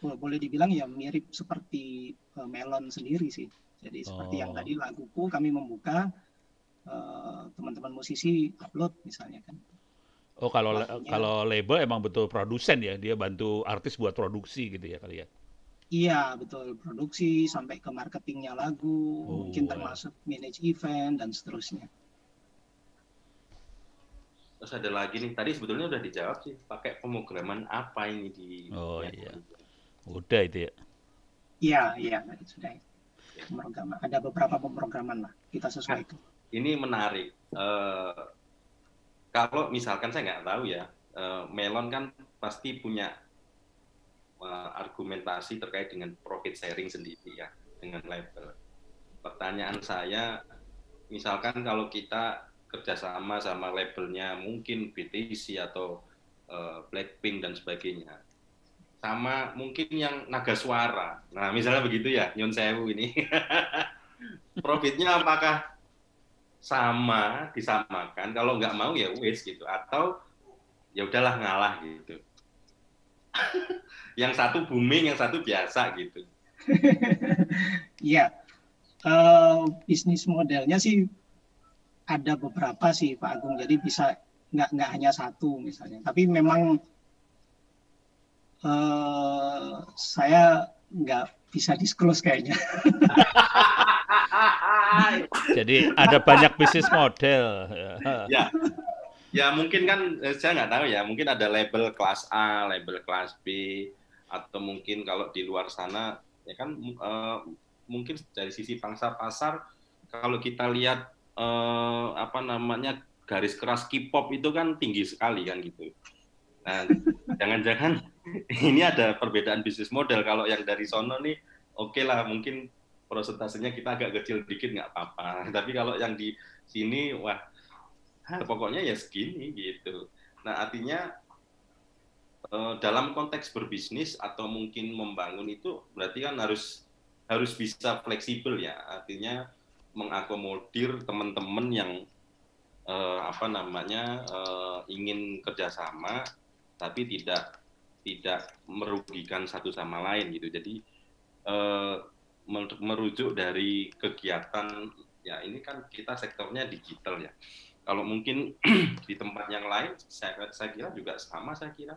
Boleh dibilang ya mirip seperti Melon sendiri sih. Jadi seperti yang tadi laguku kami membuka, teman-teman musisi upload misalnya kan. Oh, kalau label emang betul produsen ya, dia bantu artis buat produksi gitu ya kali ya. Iya, betul, produksi sampai ke marketingnya lagu, mungkin termasuk manage event dan seterusnya. Terus ada lagi nih, tadi sebetulnya udah dijawab sih, pakai pemrograman apa ini di iya. Udah itu ya. Iya, sudah. Pemrograman. Ada beberapa pemrograman lah, kita sesuaikan. Ini menarik. Kalau misalkan saya nggak tahu ya, Melon kan pasti punya argumentasi terkait dengan profit sharing sendiri ya, dengan label. Pertanyaan saya, misalkan kalau kita kerjasama sama labelnya mungkin BTC atau Blackpink dan sebagainya, sama mungkin yang naga suara. Nah, misalnya begitu ya, Nyon Sewu ini. Profitnya apakah sama, disamakan? Kalau nggak mau ya wis gitu. Atau ya udahlah ngalah gitu. Yang satu booming, yang satu biasa gitu. Iya. Bisnis modelnya sih ada beberapa sih Pak Agung. Jadi bisa nggak hanya satu misalnya. Tapi memang saya nggak bisa disclose kayaknya. Jadi ada banyak bisnis model. Ya mungkin kan saya nggak tahu ya. Mungkin ada label kelas A, label kelas B, atau mungkin kalau di luar sana ya kan mungkin dari sisi pangsa pasar kalau kita lihat garis keras K-pop itu kan tinggi sekali kan gitu. Nah, jangan-jangan ini ada perbedaan bisnis model. Kalau yang dari sono nih, oke lah, mungkin prosentasenya kita agak kecil dikit nggak apa-apa. Tapi kalau yang di sini, wah, pokoknya ya segini gitu. Nah, artinya dalam konteks berbisnis atau mungkin membangun itu berarti kan harus bisa fleksibel ya. Artinya mengakomodir teman-teman yang ingin kerjasama tapi tidak merugikan satu sama lain gitu. Jadi merujuk dari kegiatan ya ini kan kita sektornya digital ya. Kalau mungkin di tempat yang lain saya kira juga sama saya kira.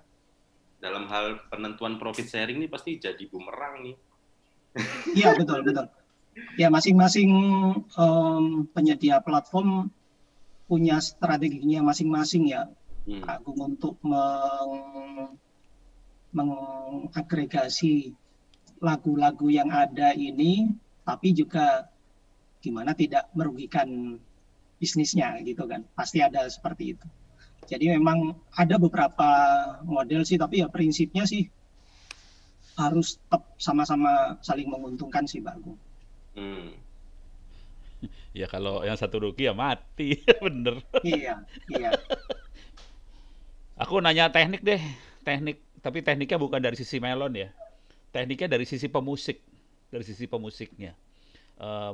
Dalam hal penentuan profit sharing ini pasti jadi bumerang nih. Iya betul. Ya masing-masing penyedia platform punya strateginya masing-masing ya. Agung untuk mengagregasi lagu-lagu yang ada ini, tapi juga gimana tidak merugikan bisnisnya gitu kan. Pasti ada seperti itu. Jadi memang ada beberapa model sih, tapi ya prinsipnya sih harus tetap sama-sama saling menguntungkan sih Pak Agung. Ya kalau yang satu rugi ya mati, bener. Iya. Aku nanya teknik deh, tapi tekniknya bukan dari sisi Melon ya. Tekniknya dari sisi pemusiknya.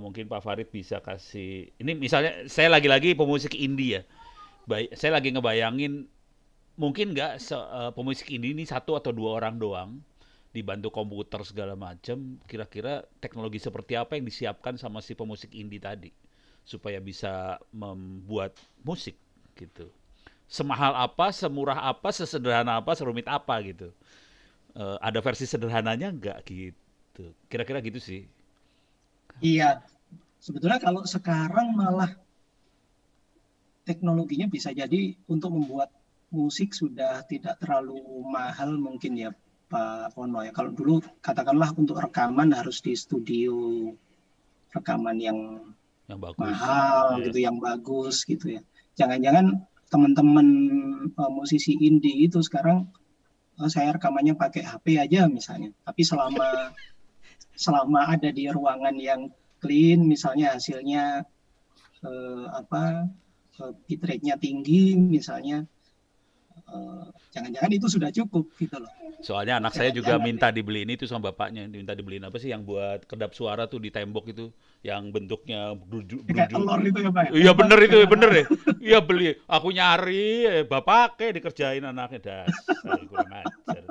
Mungkin Pak Farid bisa kasih. Ini misalnya saya lagi-lagi pemusik indie ya. Saya lagi ngebayangin mungkin nggak pemusik indie ini 1 atau 2 orang doang dibantu komputer segala macam. Kira-kira teknologi seperti apa yang disiapkan sama si pemusik indie tadi supaya bisa membuat musik gitu. Semahal apa, semurah apa, sesederhana apa, serumit apa gitu. ada versi sederhananya nggak gitu? Kira-kira gitu sih. Iya, sebetulnya kalau sekarang malah teknologinya bisa jadi untuk membuat musik sudah tidak terlalu mahal mungkin ya Pak Ono ya. Kalau dulu katakanlah untuk rekaman harus di studio rekaman yang Yang bagus. mahal Iya. gitu, yang bagus gitu ya. Jangan-jangan teman-teman musisi indie itu sekarang saya rekamannya pakai HP aja misalnya. Tapi selama ada di ruangan yang clean, misalnya hasilnya bitrate-nya tinggi, misalnya jangan-jangan itu sudah cukup gitu loh. Soalnya anak saya juga Jangan-jangan minta dibeliin itu sama bapaknya, minta dibeliin apa sih yang buat kedap suara tuh di tembok itu, yang bentuknya kayak telur itu ya Pak. Iya bener itu, bener ya. Iya beli, aku nyari, bapak dikerjain anaknya, dasar kurang ajar.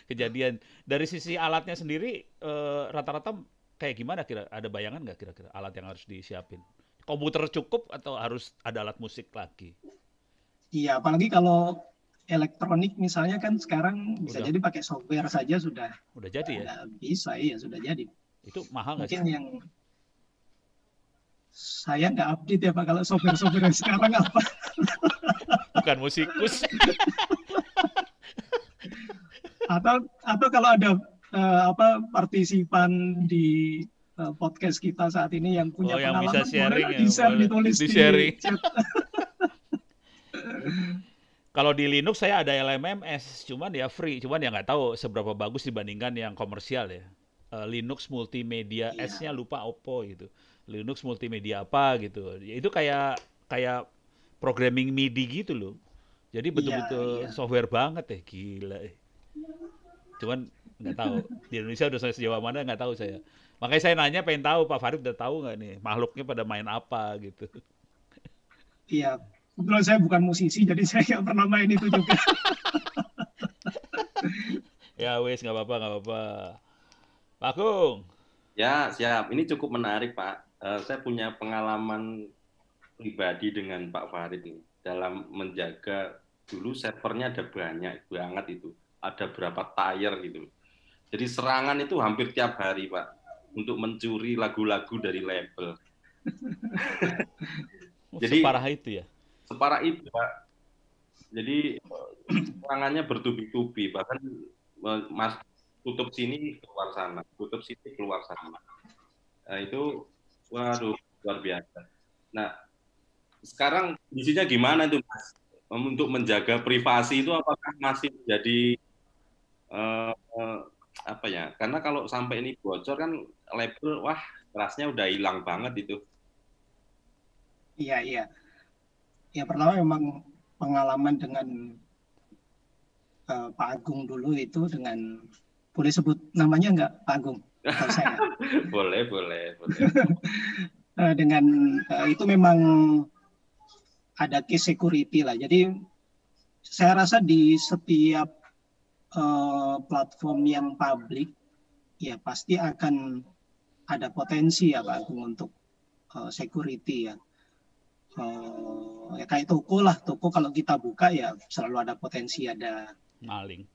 Kejadian dari sisi alatnya sendiri rata-rata kayak gimana kira? Ada bayangan nggak kira-kira alat yang harus disiapin? Komputer cukup atau harus ada alat musik lagi? Iya, apalagi kalau elektronik misalnya kan sekarang bisa Udah jadi pakai software saja sudah jadi ya? bisa, iya sudah jadi. Itu mahal nggak sih? Mungkin yang saya nggak update ya Pak kalau software-software yang sekarang apa. Bukan musikus. atau kalau ada partisipan di podcast kita saat ini yang punya Oh, yang pengalaman bisa sharing ya, di-share, boleh. ditulis di Di-sharing. chat. Kalau di Linux saya ada LMMS, cuman ya free, cuman ya nggak tahu seberapa bagus dibandingkan yang komersial ya. Linux multimedia Iya. S-nya lupa Oppo gitu. Linux multimedia apa gitu. Ya, itu kayak programming MIDI gitu loh. Jadi betul-betul Iya. software banget gila. Cuman nggak tahu di Indonesia udah sejauh mana nggak tahu saya. Makanya saya nanya pengen tahu Pak Farid udah tahu nggak nih makhluknya pada main apa gitu. Iya, kebetulan saya bukan musisi jadi saya nggak pernah main itu juga. Ya wes nggak apa-apa. Pak Agung. Ya, siap. Ini cukup menarik, Pak. Saya punya pengalaman pribadi dengan Pak Farid ini dalam menjaga, dulu servernya ada banyak banget itu. Ada berapa tier gitu. Jadi serangan itu hampir tiap hari, Pak, untuk mencuri lagu-lagu dari label. Jadi separah itu ya? Separah itu, Pak. Jadi serangannya bertubi-tubi, bahkan Mas tutup sini keluar sana, tutup sini keluar sana. Nah, itu waduh luar biasa. Nah, sekarang kondisinya gimana itu, Mas? Untuk menjaga privasi itu apakah masih jadi apa ya? Karena kalau sampai ini bocor kan label, wah trust-nya udah hilang banget itu. Iya. Ya pertama memang pengalaman dengan Pak Agung dulu itu dengan, boleh sebut namanya nggak Pak Agung? Tahu saya. Boleh. Dengan itu memang ada case security lah. Jadi saya rasa di setiap platform yang publik ya pasti akan ada potensi ya Pak Agung untuk security ya. Ya kayak toko lah, toko kalau kita buka ya selalu ada potensi ada maling,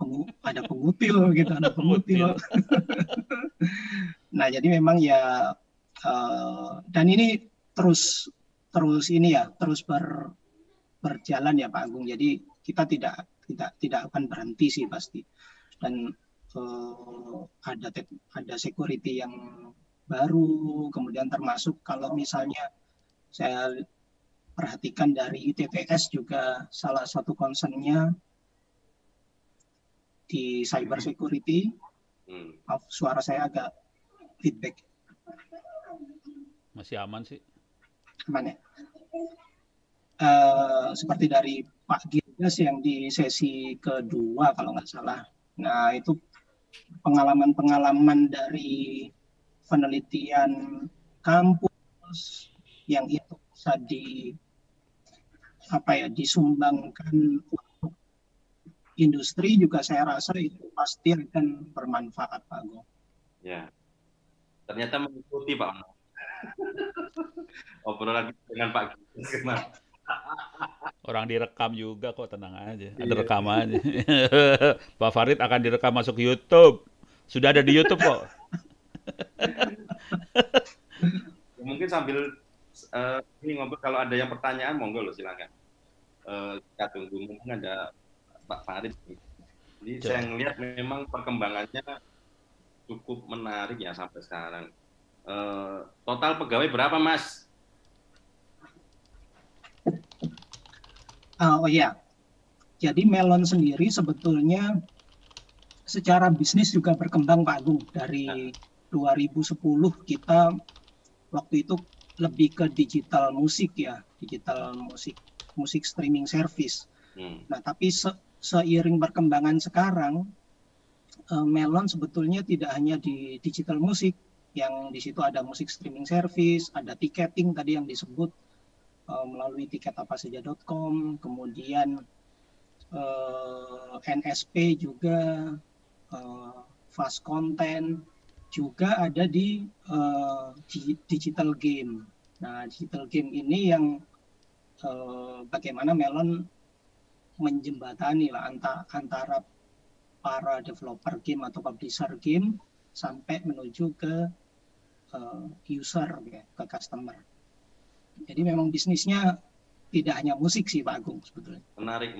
ada pengutil gitu, ada pengutil. Nah jadi memang ya dan ini terus ini ya terus berjalan ya Pak Agung. Jadi kita tidak akan berhenti sih pasti. Dan ada security yang baru, kemudian termasuk kalau misalnya saya perhatikan dari ITTS juga salah satu concern-nya di cyber security. Suara saya agak feedback. Masih aman sih? Aman ya? Seperti dari Pak Gildas yang di sesi kedua kalau nggak salah. Nah itu pengalaman dari penelitian kampus yang itu bisa disumbangkan untuk industri juga saya rasa itu pasti akan bermanfaat Pak Agung. Ya, ternyata mengikuti Pak. Obrolan dengan Pak Gildas. Orang direkam juga kok, tenang aja. Ada Iya. rekamannya. Pak Farid akan direkam masuk YouTube. Sudah ada di YouTube kok. Mungkin sambil ini ngobrol, kalau ada yang pertanyaan monggo loh, silakan. Kita tunggu, mungkin ada Pak Farid. Jadi Coba. saya ngelihat memang perkembangannya cukup menarik ya sampai sekarang. Total pegawai berapa, Mas? Oh iya, jadi Melon sendiri sebetulnya secara bisnis juga berkembang Pak Agung. Dari 2010 kita waktu itu lebih ke digital musik ya, digital musik streaming service. Nah, tapi seiring perkembangan sekarang, Melon sebetulnya tidak hanya di digital musik, yang di situ ada musik streaming service, ada ticketing tadi yang disebut melalui tiketapasaja.com, kemudian NSP juga, fast content, juga ada di digital game. Nah, digital game ini yang bagaimana Melon menjembatani lah antara para developer game atau publisher game sampai menuju ke user ya, ke customer. Jadi memang bisnisnya tidak hanya musik sih Pak Agung sebetulnya. Menarik.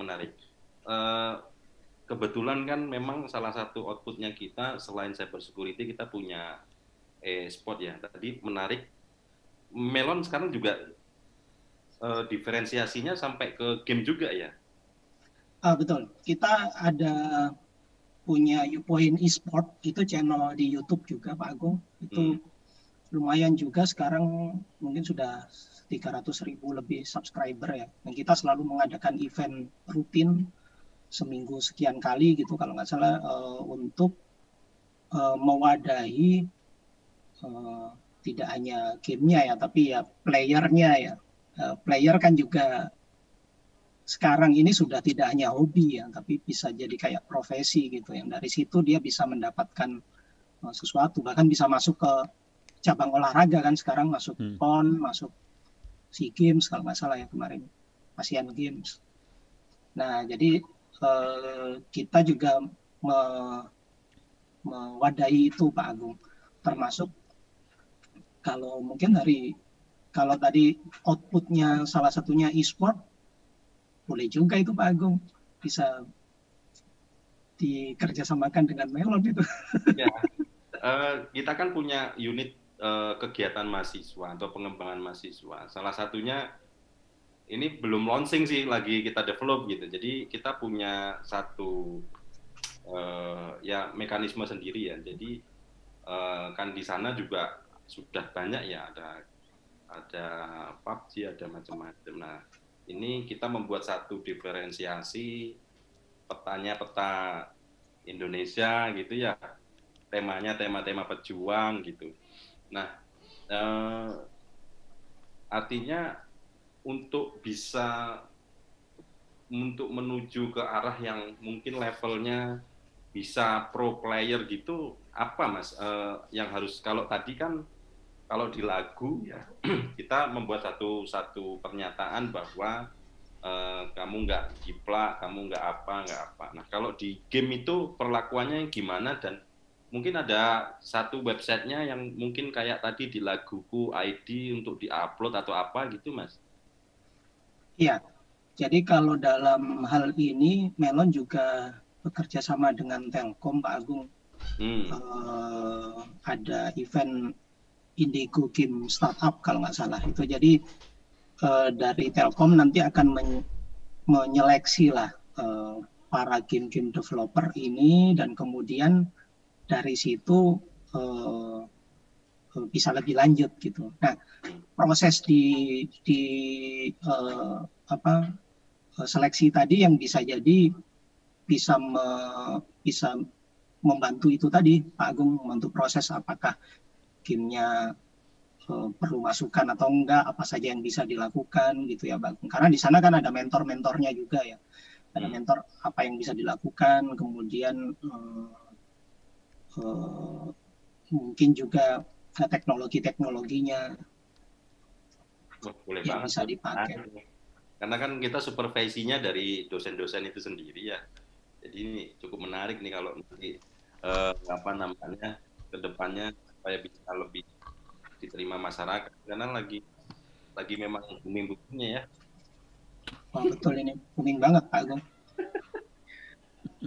Kebetulan kan memang salah satu outputnya kita selain cyber security, kita punya e-sport ya. Tadi menarik. Melon sekarang juga diferensiasinya sampai ke game juga ya? Betul. Kita ada punya Upoint Esport, itu channel di YouTube juga Pak Agung. Itu lumayan juga, sekarang mungkin sudah 300.000 lebih subscriber ya. Dan kita selalu mengadakan event rutin seminggu sekian kali gitu kalau nggak salah, untuk mewadahi tidak hanya gamenya ya, tapi ya playernya ya. Player kan juga sekarang ini sudah tidak hanya hobi ya, tapi bisa jadi kayak profesi gitu. Yang dari situ dia bisa mendapatkan sesuatu, bahkan bisa masuk ke cabang olahraga kan sekarang, masuk PON, masuk SEA Games kalau nggak salah ya kemarin, Asian Games. Nah, jadi kita juga mewadahi itu Pak Agung, termasuk kalau mungkin kalau tadi outputnya salah satunya e-sport, boleh juga itu Pak Agung, bisa dikerjasamakan dengan Melon itu. Ya, kita kan punya unit kegiatan mahasiswa atau pengembangan mahasiswa. Salah satunya ini belum launching sih, lagi kita develop gitu. Jadi kita punya satu ya mekanisme sendiri ya. Jadi kan di sana juga sudah banyak ya, ada PUBG, ada macam-macam. Nah, ini kita membuat satu diferensiasi peta Indonesia gitu ya, temanya tema pejuang gitu. Nah, artinya untuk menuju ke arah yang mungkin levelnya bisa pro player gitu, apa Mas yang harus, kalau tadi kan kalau di lagu ya kita membuat satu pernyataan bahwa kamu nggak jiplak, kamu nggak apa. Nah, kalau di game itu perlakuannya gimana, dan mungkin ada satu websitenya yang mungkin kayak tadi di laguku ID untuk diupload atau apa gitu, Mas? Iya, jadi kalau dalam hal ini Melon juga bekerja sama dengan Telkom Pak Agung. Ada event Indigo Game Startup kalau nggak salah itu. Jadi dari Telkom nanti akan menyeleksi lah para game developer ini, dan kemudian dari situ bisa lebih lanjut gitu. Nah, proses di seleksi tadi yang bisa jadi bisa membantu itu tadi Pak Agung, membantu proses apakah gamenya perlu masukan atau enggak, apa saja yang bisa dilakukan gitu ya Bang. Karena di sana kan ada mentor-mentornya juga ya. Ada mentor apa yang bisa dilakukan, kemudian mungkin juga teknologinya boleh yang banget bisa dipakai. Karena kan kita supervisinya dari dosen-dosen itu sendiri ya. Jadi ini cukup menarik nih kalau nanti ke depannya supaya bisa lebih diterima masyarakat. Karena lagi memang booming-boomingnya ya. Oh, betul, ini booming banget Pak Agung.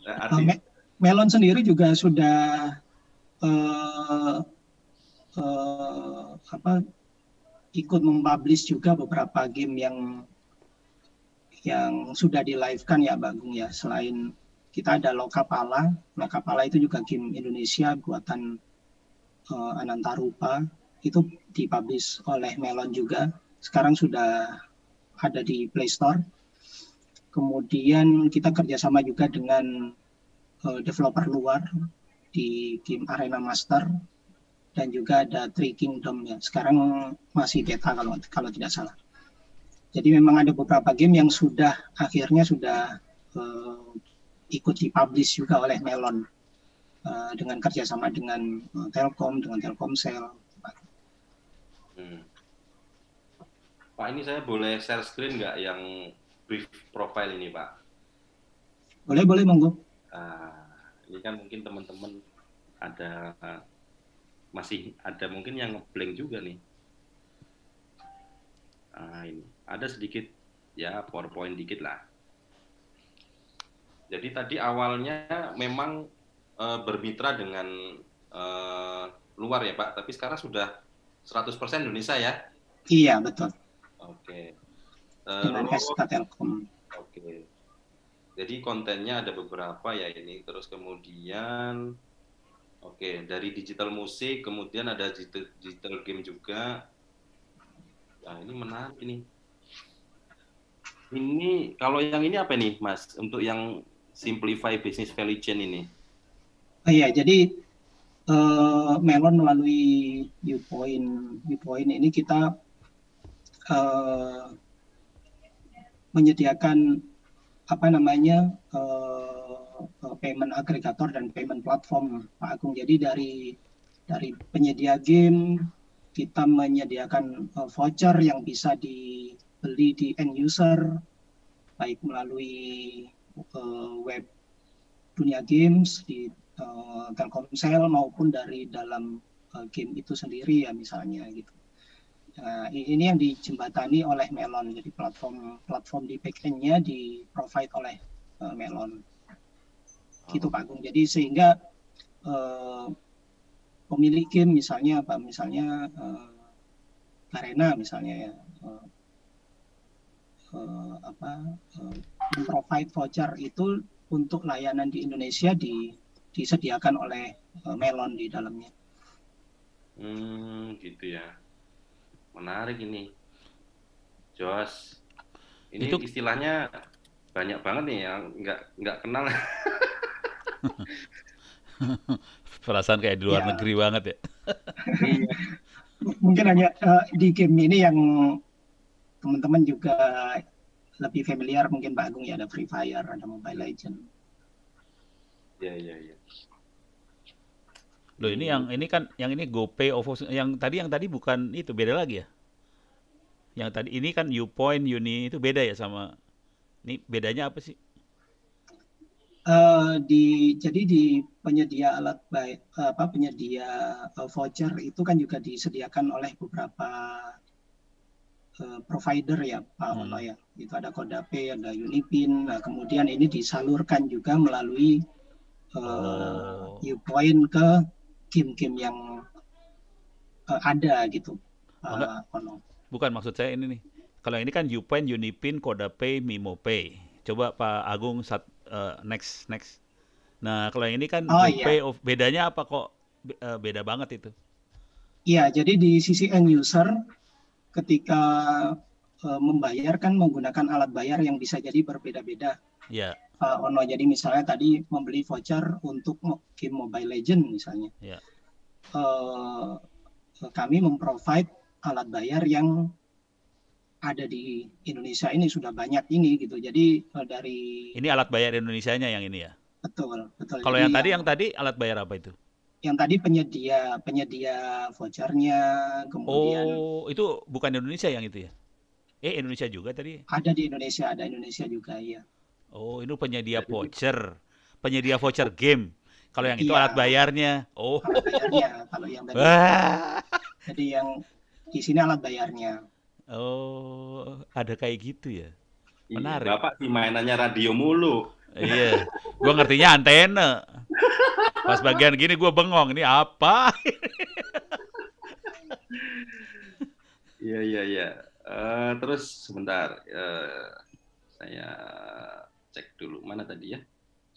Nah, Melon sendiri juga sudah ikut mempublish juga beberapa game yang sudah di live-kan ya Pak Agung ya. Selain kita ada Lokapala itu juga game Indonesia buatan Anantarupa, itu dipublish oleh Melon juga. Sekarang sudah ada di Play Store. Kemudian kita kerjasama juga dengan developer luar di game Arena Master, dan juga ada Three Kingdom ya. Sekarang masih beta kalau tidak salah. Jadi memang ada beberapa game yang akhirnya sudah ikut dipublish juga oleh Melon dengan kerjasama dengan Telkom, dengan Telkomsel. Pak, ini saya boleh share screen nggak yang brief profile ini, Pak? Boleh, monggo. Ini kan mungkin teman-teman masih ada mungkin yang ngeblank juga nih. Ini ada sedikit ya PowerPoint dikit lah. Jadi tadi awalnya memang bermitra dengan luar ya Pak, tapi sekarang sudah 100% Indonesia ya? Iya, betul. Oke. Dengan SK Telkom. Oke. Jadi kontennya ada beberapa ya ini. Terus kemudian, dari digital musik, kemudian ada digital game juga. Nah, ini menarik ini. Ini kalau yang ini apa nih, Mas? Untuk yang Simplify Business Value Chain ini? Iya, jadi Melon melalui Viewpoint ini kita menyediakan payment agregator dan payment platform, Pak Agung. Jadi dari penyedia game kita menyediakan voucher yang bisa dibeli di end user, baik melalui web dunia games di Telkomsel maupun dari dalam game itu sendiri ya misalnya gitu. Nah, ini yang dijembatani oleh Melon, jadi platform di backend-nya di provide oleh Melon. Gitu Pak Agung. Jadi sehingga pemilik game misalnya Arena misalnya ya provide voucher itu untuk layanan di Indonesia disediakan oleh Melon di dalamnya. Gitu ya. Menarik ini. Jos. Ini itu istilahnya banyak banget nih yang nggak kenal. perasaan kayak di luar negeri banget ya. Mungkin hanya di game ini yang teman-teman juga lebih familiar mungkin Pak Agung ya, ada Free Fire, ada Mobile Legends. Iya. Loh, ini yang ini GoPay, OVO, yang tadi bukan itu, beda lagi ya? Yang tadi ini kan Upoint, Uni itu beda ya sama ini, bedanya apa sih? Jadi di penyedia penyedia voucher itu kan juga disediakan oleh beberapa provider ya Pak Ono ya. Itu ada Kodapay, ada Unipin. Nah, kemudian ini disalurkan juga melalui Upoint ke game-game yang ada gitu. Ono. Bukan, maksud saya ini nih. Kalau ini kan Upoint, Unipin, Kodapay, MimoPay. Coba Pak Agung next. Nah, kalau yang ini kan GoPay, iya. Bedanya apa kok beda banget itu? Iya, jadi di sisi end user ketika membayar kan menggunakan alat bayar yang bisa jadi berbeda-beda. Iya. Ono, jadi misalnya tadi membeli voucher untuk game Mobile Legends misalnya. Iya. Kami memprovide alat bayar yang ada di Indonesia ini sudah banyak ini gitu. Jadi dari ini alat bayar Indonesianya yang ini ya. Betul. Kalau yang tadi alat bayar apa itu? Yang tadi penyedia vouchernya, kemudian. Oh, itu bukan Indonesia yang itu ya? Indonesia juga tadi. Ada di Indonesia, ada Indonesia juga ya. Oh, ini penyedia Jadi, voucher. Penyedia voucher game. Kalau yang itu Iya, alat bayarnya. Oh. alat bayarnya. Kalau yang tadi, Wah. jadi yang di sini alat bayarnya. Oh, ada kayak gitu ya. iya, Menarik. Bapak sih mainannya radio mulu. Iya. Gua ngertinya antena. Pas bagian gini gua bengong, ini apa? Iya. Terus sebentar, saya cek dulu mana tadi ya?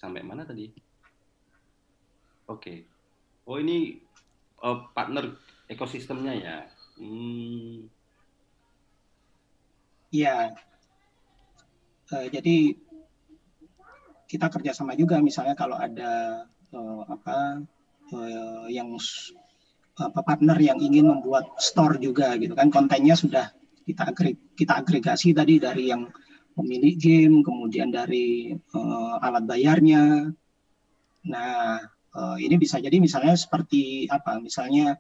Sampai mana tadi? Oke. Oh ini partner ekosistemnya ya. Iya, jadi kita kerjasama juga misalnya kalau ada yang partner yang ingin membuat store juga gitu kan, kontennya sudah kita agregasi tadi dari yang pemilik game, kemudian dari alat bayarnya. Nah, ini bisa jadi misalnya seperti apa? Misalnya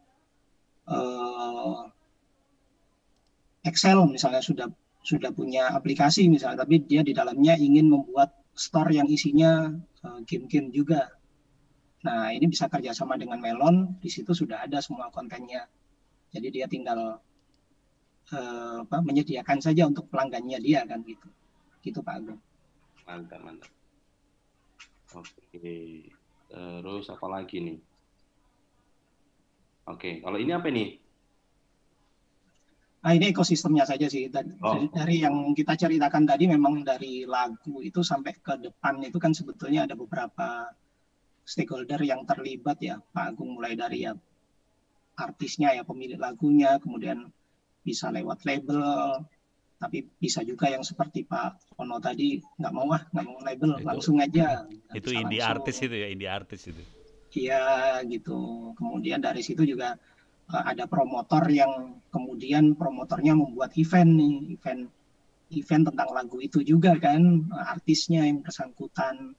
Excel misalnya sudah punya aplikasi misalnya, tapi dia di dalamnya ingin membuat store yang isinya game-game juga. Nah, ini bisa kerjasama dengan Melon, di situ sudah ada semua kontennya. Jadi dia tinggal menyediakan saja untuk pelanggannya dia kan gitu. Gitu Pak Agung. Mantap. Oke. Terus apa lagi nih? Oke, kalau ini apa nih? Nah, ini ekosistemnya saja sih. Dari yang kita ceritakan tadi memang dari lagu itu sampai ke depan itu kan sebetulnya ada beberapa stakeholder yang terlibat ya Pak Agung, mulai dari ya artisnya ya, pemilik lagunya, kemudian bisa lewat label, tapi bisa juga yang seperti Pak Ono tadi nggak mau label, langsung aja. Itu indie artis itu ya, indie artis itu. Iya gitu. Kemudian dari situ juga ada promotor yang kemudian promotornya membuat event tentang lagu itu juga kan, artisnya yang bersangkutan.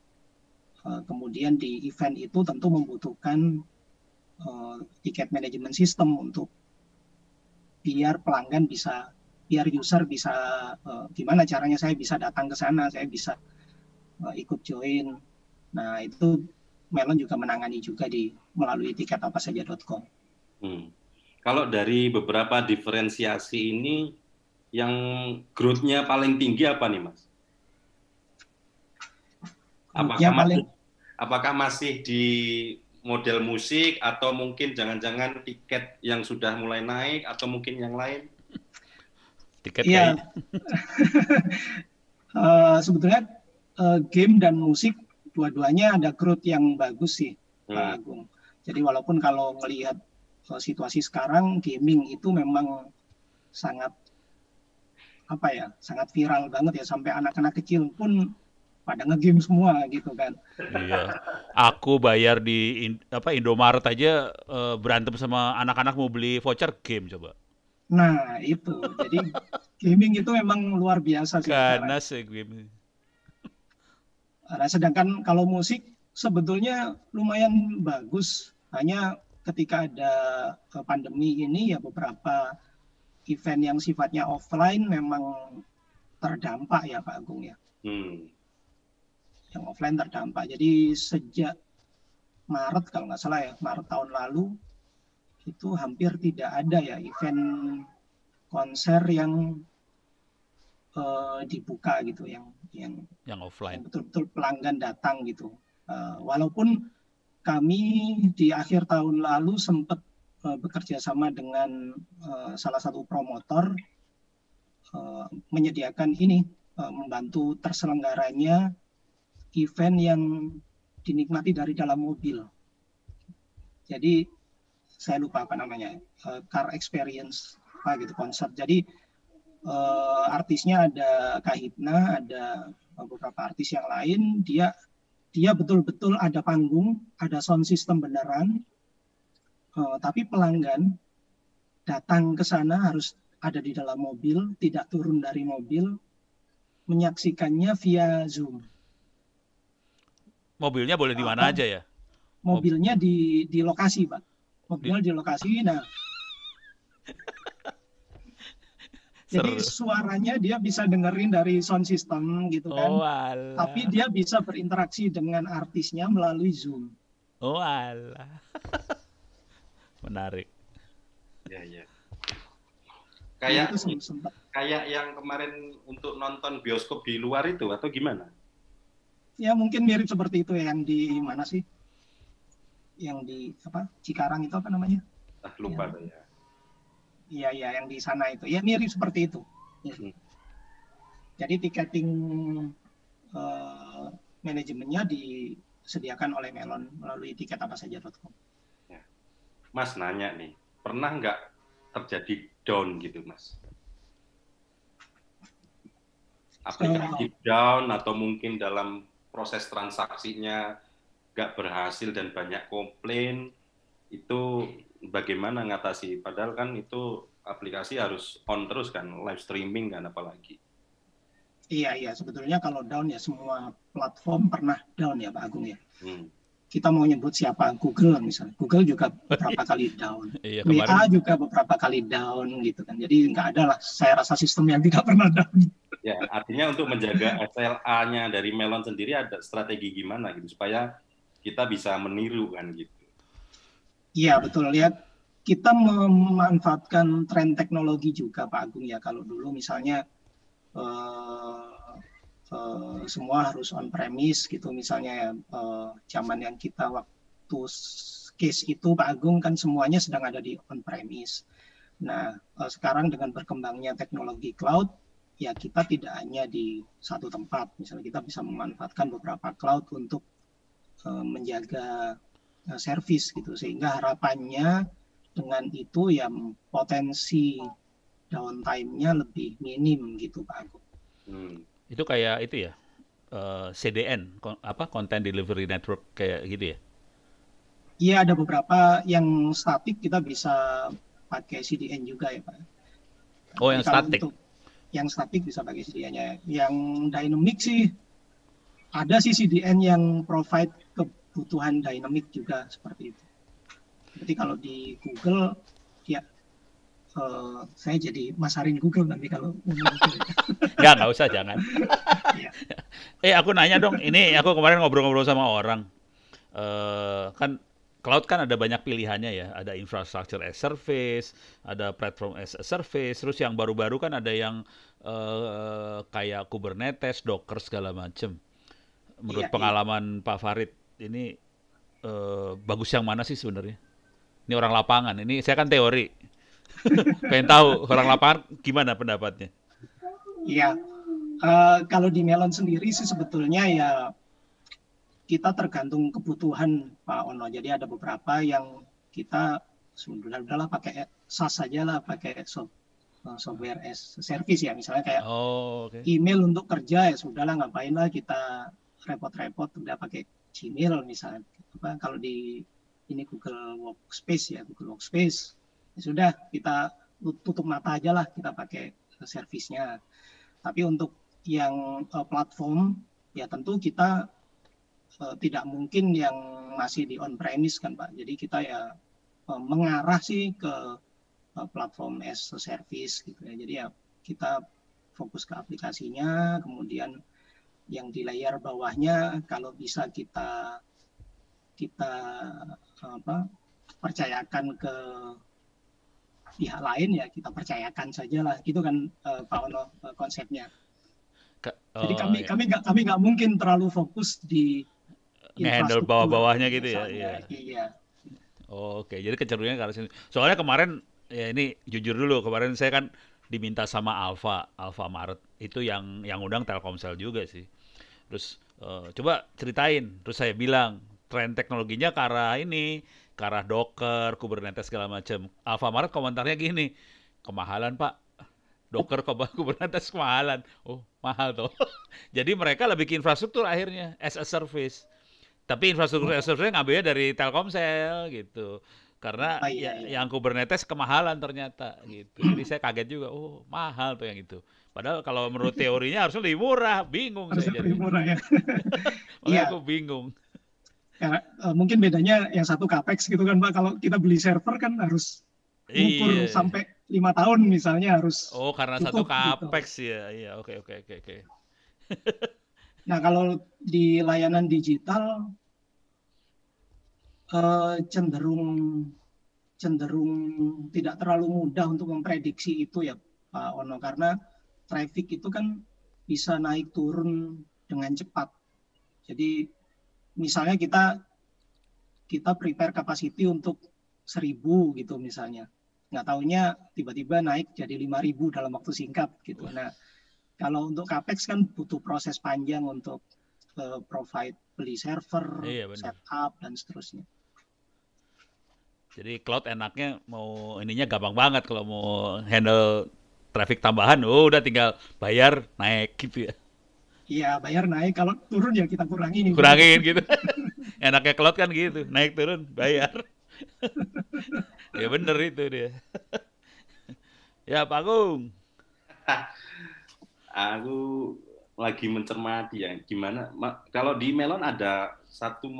Kemudian di event itu tentu membutuhkan tiket manajemen sistem untuk biar user bisa gimana caranya saya bisa datang ke sana, saya bisa ikut join. Nah itu Melon juga menangani juga melalui tiketapasaja.com. Kalau dari beberapa diferensiasi ini, yang growth-nya paling tinggi apa nih, Mas? Apakah masih di model musik, atau mungkin jangan-jangan tiket yang sudah mulai naik, atau mungkin yang lain? Tiket ya. Sebetulnya game dan musik dua-duanya ada growth yang bagus sih, Pak Agung. Jadi walaupun kalau melihat situasi sekarang, gaming itu memang sangat viral banget ya, sampai anak-anak kecil pun pada nge-game semua gitu kan. Iya. Aku bayar di Indomaret aja berantem sama anak-anak mau beli voucher game coba. Nah, itu. Jadi gaming itu memang luar biasa sih. Ganas ya game. Nah, sedangkan kalau musik sebetulnya lumayan bagus. Hanya ketika ada pandemi ini ya beberapa event yang sifatnya offline memang terdampak ya Pak Agung ya. Yang offline terdampak. Jadi sejak Maret kalau nggak salah ya, Maret tahun lalu itu hampir tidak ada ya event konser yang dibuka gitu, yang offline, yang betul-betul pelanggan datang gitu. Walaupun kami di akhir tahun lalu sempat bekerja sama dengan salah satu promotor menyediakan membantu terselenggaranya event yang dinikmati dari dalam mobil. Jadi saya lupa apa namanya, car experience gitu konser. Jadi artisnya ada Kahitna, ada beberapa artis yang lain. Dia betul-betul ada panggung, ada sound system beneran. Tapi pelanggan datang ke sana harus ada di dalam mobil, tidak turun dari mobil, menyaksikannya via Zoom. Mobilnya boleh di mana aja ya? Mobilnya di lokasi, Pak. Mobilnya di lokasi. Nah, Jadi suaranya dia bisa dengerin dari sound system gitu kan. Oh alah. Tapi dia bisa berinteraksi dengan artisnya melalui Zoom. Oh alah. Menarik. Ya. Jadi Kayak itu sempat. kayak yang kemarin untuk nonton bioskop di luar itu atau gimana? Ya mungkin mirip seperti itu yang di mana sih? Yang di apa? Cikarang itu apa namanya? Lupa tuh ya. Iya, yang di sana itu. Ya mirip seperti itu. Ya. Jadi tiketing manajemennya disediakan oleh Melon melalui tiketapasaja.com. Ya. Mas nanya nih, pernah nggak terjadi down gitu, Mas? Aplikasi down atau mungkin dalam proses transaksinya nggak berhasil dan banyak komplain, itu bagaimana ngatasi? Padahal kan itu aplikasi harus on terus kan, live streaming kan apalagi. Iya, sebetulnya kalau down ya semua platform pernah down ya Pak Agung ya. Kita mau nyebut siapa, Google misalnya. Google juga beberapa kali down. Iya, WA juga beberapa kali down gitu kan. Jadi nggak ada lah, saya rasa sistem yang tidak pernah down. Ya, artinya untuk menjaga SLA-nya dari Melon sendiri ada strategi gimana gitu supaya kita bisa meniru kan gitu. Iya betul, lihat kita memanfaatkan tren teknologi juga Pak Agung ya. Kalau dulu misalnya semua harus on premise gitu misalnya zaman yang kita waktu case itu Pak Agung kan semuanya sedang ada di on premise. Nah sekarang dengan berkembangnya teknologi cloud ya kita tidak hanya di satu tempat, misalnya kita bisa memanfaatkan beberapa cloud untuk menjaga service gitu, sehingga harapannya dengan itu ya potensi downtime-nya lebih minim gitu Pak Agung. Itu kayak itu ya, CDN, Content Delivery Network kayak gitu ya? Iya ada beberapa yang statik kita bisa pakai CDN juga ya Pak. Oh yang statik? Yang statik bisa pakai CDN-nya. Yang dynamic sih ada sih CDN yang provide kebutuhan dynamic juga seperti itu. Jadi kalau di Google ya saya jadi masarin Google nanti kalau nggak usah jangan. Aku nanya dong, ini aku kemarin ngobrol-ngobrol sama orang, kan cloud kan ada banyak pilihannya ya, ada infrastructure as service, ada platform as a service, terus yang baru-baru kan ada yang kayak Kubernetes, Docker segala macem. Menurut pengalaman Pak Farid, ini bagus yang mana sih sebenarnya? Ini orang lapangan, ini saya kan teori. Pengen tahu orang lapangan gimana pendapatnya? Iya, kalau di Melon sendiri sih sebetulnya ya kita tergantung kebutuhan Pak Ono. Jadi ada beberapa yang kita udahlah pakai SaaS saja lah, pakai software as service ya, misalnya kayak email untuk kerja ya sudahlah, ngapain lah kita repot-repot, udah pakai Gmail misalnya. Kalau di ini Google Workspace ya, Google Workspace ya sudah kita tutup mata aja lah, kita pakai servisnya. Tapi untuk yang platform ya tentu kita tidak mungkin yang masih di on premise kan Pak. Jadi kita ya mengarah sih ke platform as a service gitu ya. Jadi ya kita fokus ke aplikasinya, kemudian yang di layer bawahnya kalau bisa kita percayakan ke pihak lain ya kita percayakan saja lah, gitu kan Pak Ono konsepnya. Jadi kami nggak mungkin terlalu fokus di nge-handle bawah-bawahnya gitu ya. Iya. Oke, jadi kecenderungannya ke arah sini. Soalnya kemarin ya ini jujur dulu, kemarin saya kan diminta sama Alfamart, itu yang undang Telkomsel juga sih. Terus coba ceritain, terus saya bilang tren teknologinya ke arah ini, ke arah Docker, Kubernetes segala macam. Alfamart komentarnya gini, kemahalan Pak. Docker Kubernetes kemahalan. Oh, mahal tuh. Jadi mereka lebih ke infrastruktur akhirnya as a service. Tapi infrastruktur as a service ngambilnya dari Telkomsel gitu. Karena yang Kubernetes kemahalan ternyata gitu. Jadi saya kaget juga, oh mahal tuh yang itu. Padahal kalau menurut teorinya harusnya lebih murah, bingung harusnya saya lebih jadi. murah ya. Makanya aku bingung. Ya, mungkin bedanya yang satu capex gitu kan Pak. Kalau kita beli server kan harus ukur sampai 5 tahun misalnya harus Oh, karena satu tutup gitu. capex ya. Iya, oke. Nah, kalau di layanan digital cenderung tidak terlalu mudah untuk memprediksi itu ya Pak Ono, karena traffic itu kan bisa naik turun dengan cepat. Jadi misalnya kita prepare capacity untuk 1.000 gitu misalnya. Nggak taunya tiba-tiba naik jadi 5.000 dalam waktu singkat gitu. Nah, kalau untuk capex kan butuh proses panjang untuk provide beli server, Iya, benar. setup dan seterusnya. Jadi cloud enaknya mau ininya gampang banget kalau mau handle traffic tambahan, udah tinggal bayar naik gitu ya. Iya, bayar naik, kalau turun ya kita kurangin. Kurangin gitu. Enaknya cloud kan gitu, naik turun bayar. Ya bener itu dia. Ya Pak Agung. Aku lagi mencermati ya gimana kalau di Melon ada satu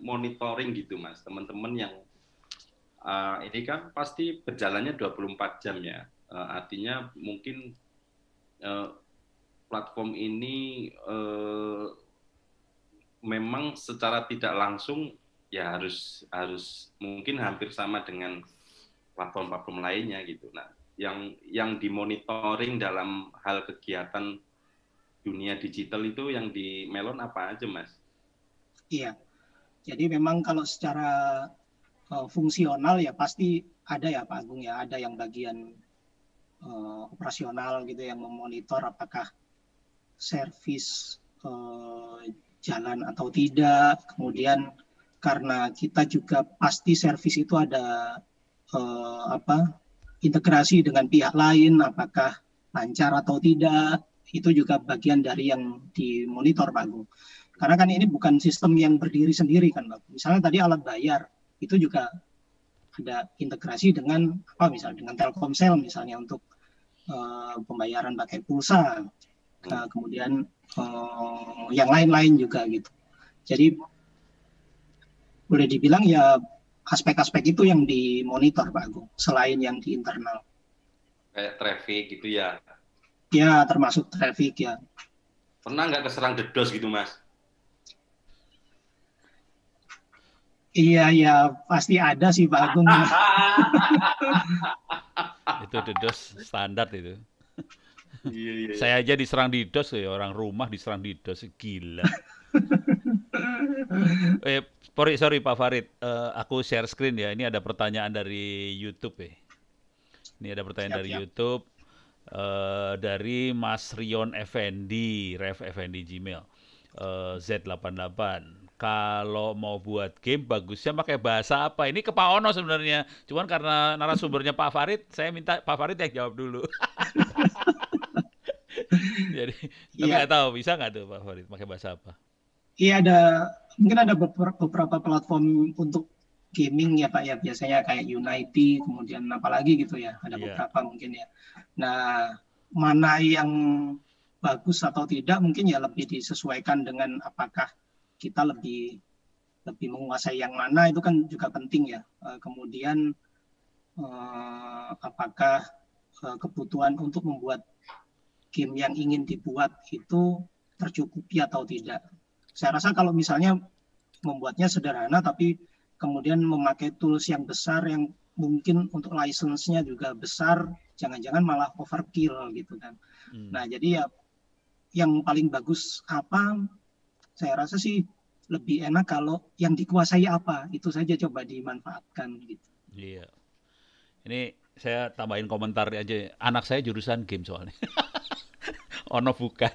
monitoring gitu Mas, teman-teman yang ini kan pasti berjalannya 24 jam ya. Artinya mungkin platform ini memang secara tidak langsung ya harus mungkin hampir sama dengan platform-platform lainnya gitu. Nah, yang dimonitoring dalam hal kegiatan dunia digital itu yang di Melon apa aja, Mas? Iya. Jadi memang kalau secara fungsional ya pasti ada ya Pak Agung ya, ada yang bagian operasional gitu yang memonitor apakah servis jalan atau tidak. Kemudian karena kita juga pasti servis itu ada integrasi dengan pihak lain, apakah lancar atau tidak, itu juga bagian dari yang dimonitor Pak Agung. Karena kan ini bukan sistem yang berdiri sendiri kan Pak. Misalnya tadi alat bayar itu juga ada integrasi dengan misalnya dengan Telkomsel misalnya untuk pembayaran pakai pulsa. Kemudian yang lain-lain juga gitu. Jadi boleh dibilang ya aspek-aspek itu yang dimonitor Pak Agung, selain yang di internal. Kayak traffic gitu ya? Ya, termasuk traffic ya. Pernah nggak keserang DDoS gitu Mas? Iya, ya pasti ada sih Pak Agung. Itu DDoS standar itu. Iya. Saya aja diserang DDoS ya, orang rumah diserang DDoS, gila. Sorry Pak Farid, aku share screen ya. Ini ada pertanyaan dari YouTube ya. Ini ada pertanyaan dari YouTube dari Mas Rion Effendi, Ref Effendi Gmail, Z88. Kalau mau buat game bagusnya pakai bahasa apa? Ini ke Pak Ono sebenarnya. Cuman karena narasumbernya Pak Farid, saya minta Pak Farid yang jawab dulu. Jadi, tapi nggak tahu bisa nggak tuh Pak Farid pakai bahasa apa? Iya, mungkin ada beberapa platform untuk gaming ya Pak ya, biasanya kayak Unity, kemudian apalagi gitu ya, ada beberapa mungkin ya. Nah, mana yang bagus atau tidak mungkin ya lebih disesuaikan dengan apakah kita lebih menguasai yang mana, itu kan juga penting ya. Kemudian apakah kebutuhan untuk membuat game yang ingin dibuat itu tercukupi atau tidak. Saya rasa kalau misalnya membuatnya sederhana tapi kemudian memakai tools yang besar yang mungkin untuk license-nya juga besar, jangan-jangan malah overkill gitu kan. Nah, jadi ya yang paling bagus apa? Saya rasa sih lebih enak kalau yang dikuasai apa, itu saja coba dimanfaatkan gitu. Iya. Ini saya tambahin komentar aja. Anak saya jurusan game soalnya. Ono bukan.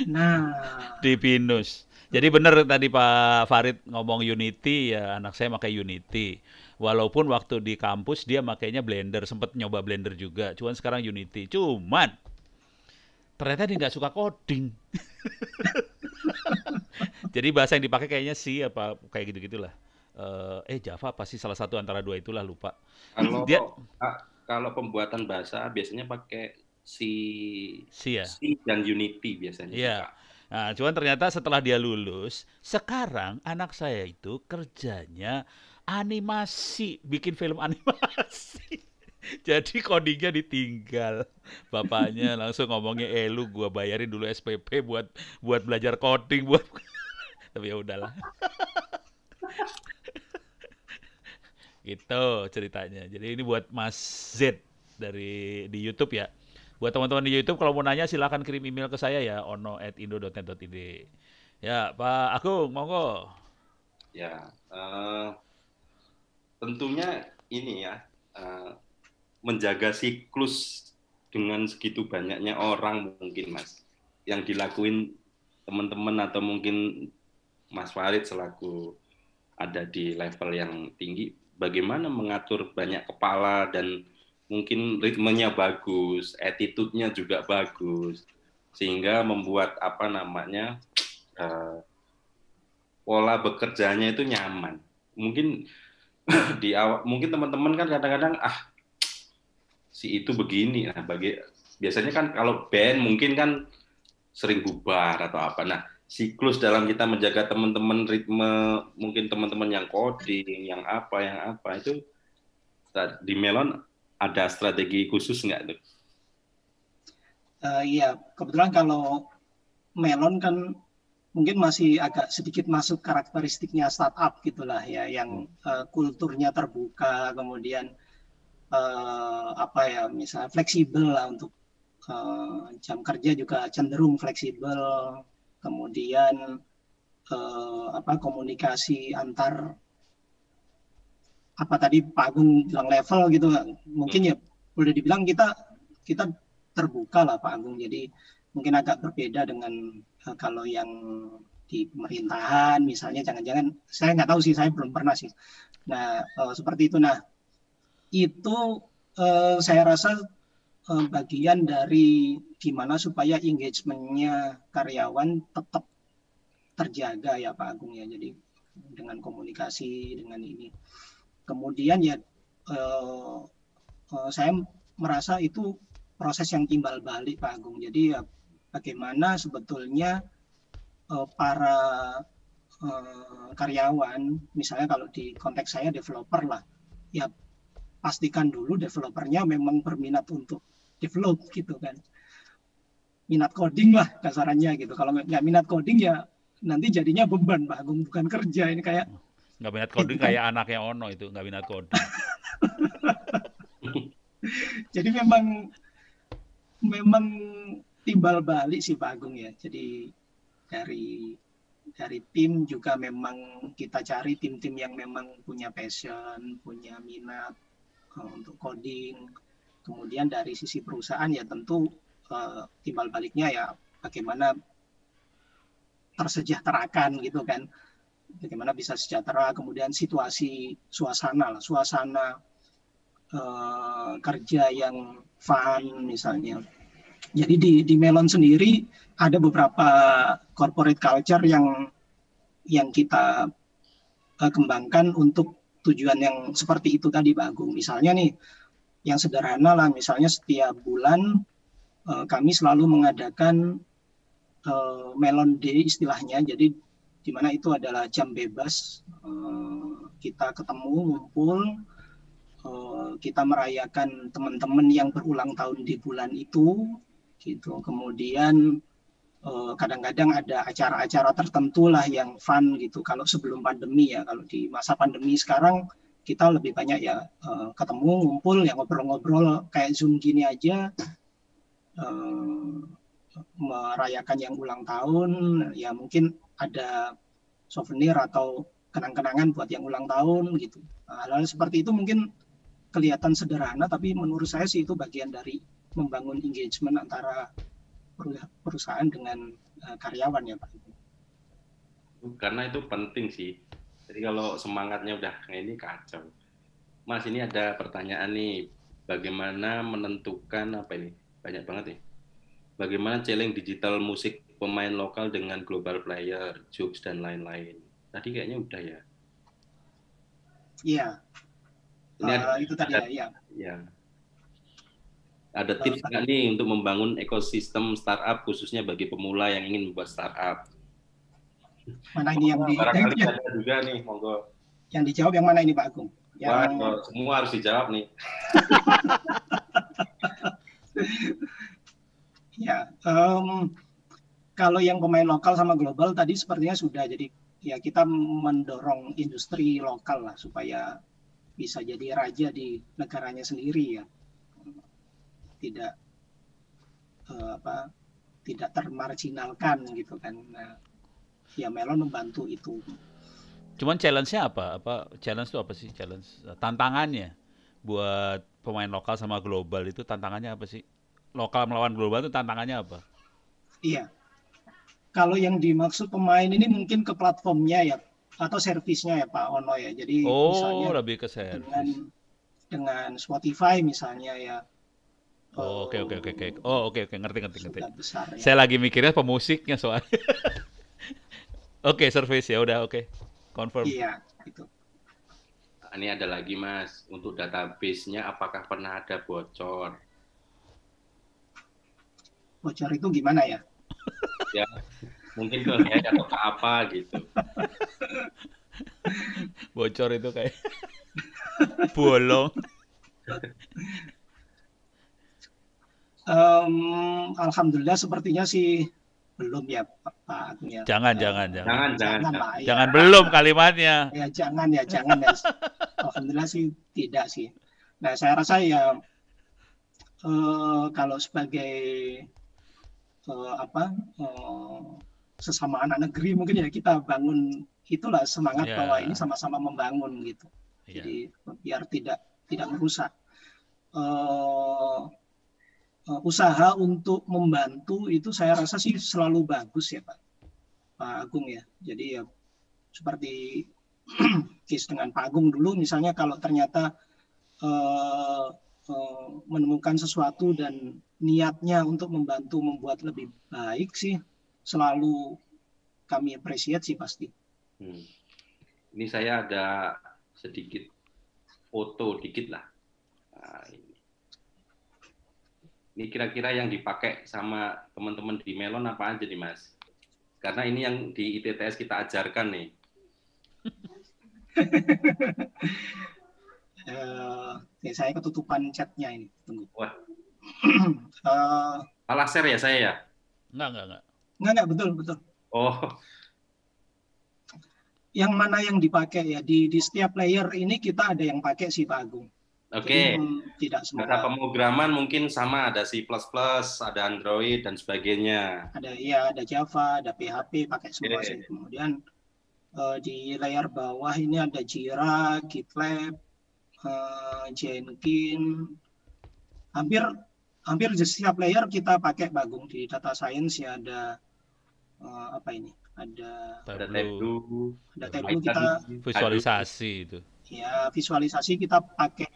Nah, di BINUS. Jadi benar tadi Pak Farid ngomong Unity, ya anak saya pakai Unity. Walaupun waktu di kampus dia makainya Blender, sempat nyoba Blender juga. Cuman sekarang Unity. Cuman ternyata dia nggak suka coding. Jadi bahasa yang dipakai kayaknya C apa kayak gitu-gitulah. Java pasti salah satu antara dua itulah, lupa. Kalau pembuatan bahasa biasanya pakai C ya? C dan Unity biasanya. Iya. Nah, cuman ternyata setelah dia lulus, sekarang anak saya itu kerjanya animasi, bikin film animasi. Jadi codingnya ditinggal. Bapaknya langsung ngomongnya, lu gua bayarin dulu SPP buat belajar coding buat. Tapi ya udahlah. Gitu ceritanya. Jadi ini buat Mas Z di YouTube ya. Buat teman-teman di YouTube kalau mau nanya silahkan kirim email ke saya ya, ono@indo.net.id. Ya, Pak Agung, monggo. Ya, tentunya ini ya, menjaga siklus dengan segitu banyaknya orang mungkin Mas, yang dilakuin teman-teman atau mungkin Mas Farid selaku ada di level yang tinggi, bagaimana mengatur banyak kepala dan mungkin ritmenya bagus, attitude-nya juga bagus, sehingga membuat pola bekerjanya itu nyaman. Mungkin di awal, mungkin teman-teman kan kadang-kadang si itu begini. Nah, biasanya kan kalau band mungkin kan sering bubar atau apa. Nah, siklus dalam kita menjaga teman-teman ritme, mungkin teman-teman yang coding, yang apa itu di Melon ada strategi khusus nggak tuh? Iya, kebetulan kalau Melon kan mungkin masih agak sedikit masuk karakteristiknya startup gitulah ya, yang kulturnya terbuka, kemudian misalnya fleksibel lah untuk jam kerja juga cenderung fleksibel, kemudian komunikasi antar tadi Pak Agung bilang level gitu, mungkin ya boleh dibilang kita terbuka lah Pak Agung, jadi mungkin agak berbeda dengan kalau yang di pemerintahan misalnya, jangan-jangan saya nggak tahu sih, saya belum pernah sih. Nah seperti itu. Nah itu saya rasa bagian dari gimana supaya engagement-nya karyawan tetap terjaga ya Pak Agung ya. Jadi dengan komunikasi dengan ini. Kemudian ya saya merasa itu proses yang timbal balik Pak Agung. Jadi ya bagaimana sebetulnya para karyawan, misalnya kalau di konteks saya developer lah, ya pastikan dulu developernya memang berminat untuk develop gitu kan. Minat coding lah kasarannya gitu. Kalau nggak minat coding ya nanti jadinya beban Pak Agung, bukan kerja. Ini kayak nggak minat coding kayak anaknya Ono itu, nggak minat coding. Jadi memang timbal balik sih Pak Agung ya. Jadi dari tim juga memang kita cari tim-tim yang memang punya passion, punya minat untuk coding. Kemudian dari sisi perusahaan ya tentu timbal baliknya ya bagaimana tersejahterakan gitu kan. Bagaimana bisa sejahtera, kemudian suasana kerja yang fun misalnya. Jadi di Melon sendiri ada beberapa corporate culture yang kita kembangkan untuk tujuan yang seperti itu tadi Pak Agung. Misalnya nih yang sederhana lah, misalnya setiap bulan kami selalu mengadakan Melon Day istilahnya. Jadi di mana itu adalah jam bebas, kita ketemu, ngumpul, kita merayakan teman-teman yang berulang tahun di bulan itu, gitu. Kemudian kadang-kadang ada acara-acara tertentu lah yang fun gitu. Kalau sebelum pandemi ya, kalau di masa pandemi sekarang kita lebih banyak ya ketemu, ngumpul, ya ngobrol-ngobrol kayak Zoom gini aja, merayakan yang ulang tahun, ya mungkin ada souvenir atau kenang-kenangan buat yang ulang tahun gitu. Hal-hal seperti itu mungkin kelihatan sederhana, tapi menurut saya sih itu bagian dari membangun engagement antara perusahaan dengan karyawan ya Pak. Karena itu penting sih. Jadi kalau semangatnya udah ini kacau. Mas, ini ada pertanyaan nih. Bagaimana menentukan banyak banget nih. Bagaimana challenge digital musik pemain lokal dengan global player, jokes dan lain-lain. Tadi kayaknya udah ya. Iya. Ini itu tadi ya. Ya. Ada tips nggak nih untuk membangun ekosistem startup khususnya bagi pemula yang ingin membuat startup? Mana ini yang barangkali ada juga nih, monggo. Yang dijawab yang mana ini Pak Agung? Wah, Yang semua harus dijawab nih. ya, kalau yang pemain lokal sama global tadi sepertinya sudah. Jadi ya kita mendorong industri lokal lah supaya bisa jadi raja di negaranya sendiri ya. Tidak tidak termarginalkan gitu kan. Nah, ya Melon membantu itu. Cuman challenge-nya apa? Challenge itu apa sih? Challenge tantangannya buat pemain lokal sama global itu tantangannya apa sih? Lokal melawan global itu tantangannya apa? Iya. Kalau yang dimaksud pemain ini mungkin ke platformnya ya atau servisnya ya Pak Ono ya. Jadi Oh, misalnya lebih ke servis. dengan Spotify misalnya ya. Oh, oke. Oh, oke, ngerti. Sudah besar ya. Saya lagi mikirnya pemusiknya soalnya. Oke, service ya udah oke. Confirm. Iya, gitu. Ini ada lagi Mas, untuk database-nya apakah pernah ada bocor? Bocor itu gimana ya? Ya, mungkin ke hack atau ke apa gitu. Bocor itu kayak bolong. Alhamdulillah sepertinya sih belum ya Pak Agung ya. Jangan. Lah, ya. Jangan belum kalimatnya. Ya jangan ya. Alhamdulillah sih tidak sih. Nah saya rasa ya kalau sebagai sesama anak negeri mungkin ya kita bangun itulah semangat bahwa ini sama-sama membangun gitu. Jadi biar tidak merusak. Usaha untuk membantu itu saya rasa sih selalu bagus ya Pak Agung ya. Jadi ya seperti case dengan Pak Agung dulu misalnya kalau ternyata menemukan sesuatu dan niatnya untuk membantu membuat lebih baik sih selalu kami appreciate sih pasti. Ini saya ada sedikit foto dikit lah. Nah, ini kira-kira yang dipakai sama teman-teman di Melon apa aja nih Mas? Karena ini yang di ITTS kita ajarkan nih. Saya ketutupan chatnya ini. Tunggu. Wah. Salah share ya saya ya? Enggak, betul. Oh. Yang mana yang dipakai ya? Di setiap layer ini kita ada yang pakai sih Pak Agung. Oke. Tidak semua. Bahasa pemrograman mungkin sama, ada C++, ada Android dan sebagainya. Ada Java, ada PHP, pakai semua sih. Kemudian di layer bawah ini ada Jira, GitLab, Jenkins. Hampir di setiap layer kita pakai Pak Agung. Di data science ya ada apa ini? Ada Tableau, kita visualisasi itu. Ya, visualisasi kita pakai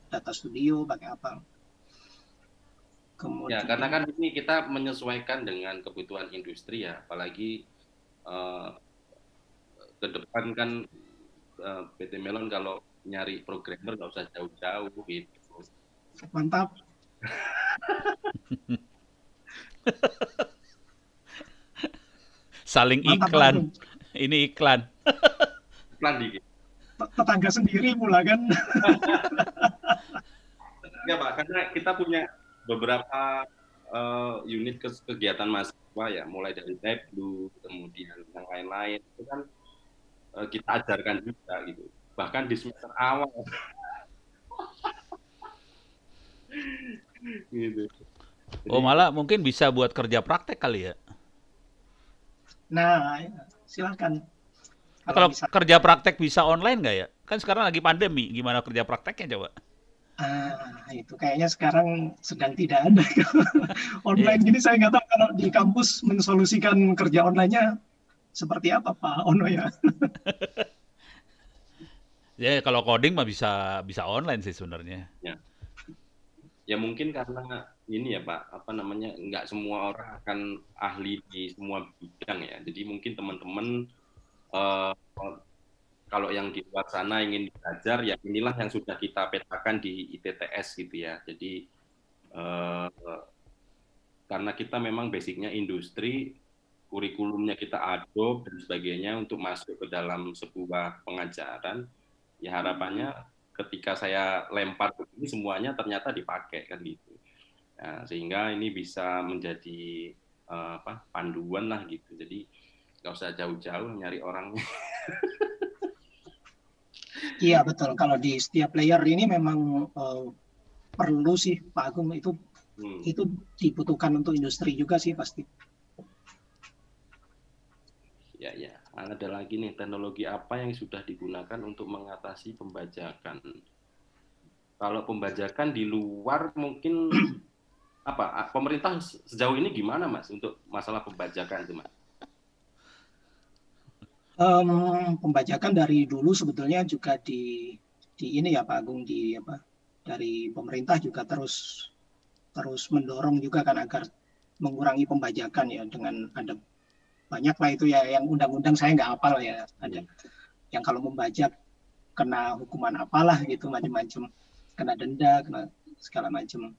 Data Studio, pakai apa. Kemudian, ya, karena kan ini kita menyesuaikan dengan kebutuhan industri ya, apalagi ke depan kan PT Melon kalau nyari programmer nggak usah jauh-jauh gitu. Mantap. Saling iklan. Ini iklan. Iklan dikit. Tetangga sendiri pula kan. Ya Pak, karena kita punya beberapa unit kegiatan mahasiswa ya, mulai dari Tableau, kemudian yang lain-lain itu kan kita ajarkan juga gitu. Bahkan di semester awal. Gitu. Jadi, malah mungkin bisa buat kerja praktek kali ya. Nah, silakan. Kalau kerja praktek bisa online nggak ya? Kan sekarang lagi pandemi, gimana kerja prakteknya coba? Itu kayaknya sekarang sedang tidak ada. Online gini saya nggak tahu kalau di kampus mensolusikan kerja online-nya seperti apa Pak Ono ya. Ya kalau coding mah bisa online sih sebenarnya. Ya mungkin karena ini ya Pak, nggak semua orang akan ahli di semua bidang ya. Jadi mungkin teman-teman kalau yang di luar sana ingin belajar, ya inilah yang sudah kita petakan di ITTS gitu ya. Jadi karena kita memang basicnya industri, kurikulumnya kita adopt dan sebagainya untuk masuk ke dalam sebuah pengajaran, Ya harapannya ketika saya lempar begini semuanya ternyata dipakai kan gitu. Nah, sehingga ini bisa menjadi panduan lah gitu. Jadi nggak usah jauh-jauh nyari orangnya. Iya betul. Kalau di setiap layer ini memang perlu sih Pak Agung, itu dibutuhkan untuk industri juga sih pasti. Ya. Ada lagi nih, teknologi apa yang sudah digunakan untuk mengatasi pembajakan? Kalau pembajakan di luar mungkin apa? Pemerintah sejauh ini gimana Mas untuk masalah pembajakan itu Mas? Pembajakan dari dulu sebetulnya juga di ini ya Pak Agung, dari pemerintah juga terus mendorong juga kan agar mengurangi pembajakan ya, dengan ada banyak lah itu ya, yang undang-undang saya nggak hafal ya, ada yang kalau membajak kena hukuman apalah gitu, macam-macam, kena denda, kena segala macam.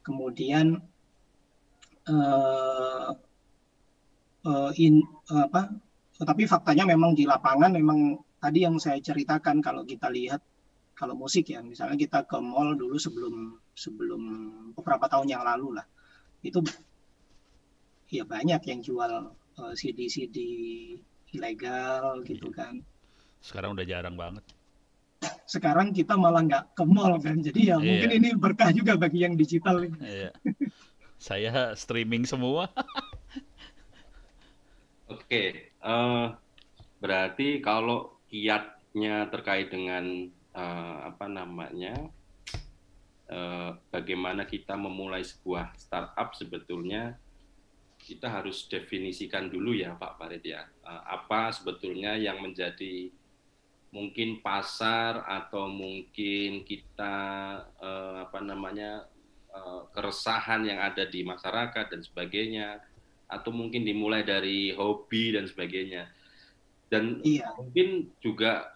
Kemudian tapi faktanya memang di lapangan memang tadi yang saya ceritakan, kalau kita lihat, kalau musik ya, misalnya kita ke mall dulu sebelum beberapa tahun yang lalu lah, itu ya banyak yang jual CD-CD ilegal gitu kan. Sekarang udah jarang banget. Sekarang kita malah nggak ke mall kan, jadi ya mungkin ini berkah juga bagi yang digital. Iya. Saya streaming semua. Oke, berarti kalau kiatnya terkait dengan bagaimana kita memulai sebuah startup, sebetulnya kita harus definisikan dulu ya Pak Farid ya, apa sebetulnya yang menjadi mungkin pasar atau mungkin kita keresahan yang ada di masyarakat dan sebagainya, atau mungkin dimulai dari hobi dan sebagainya. Dan mungkin juga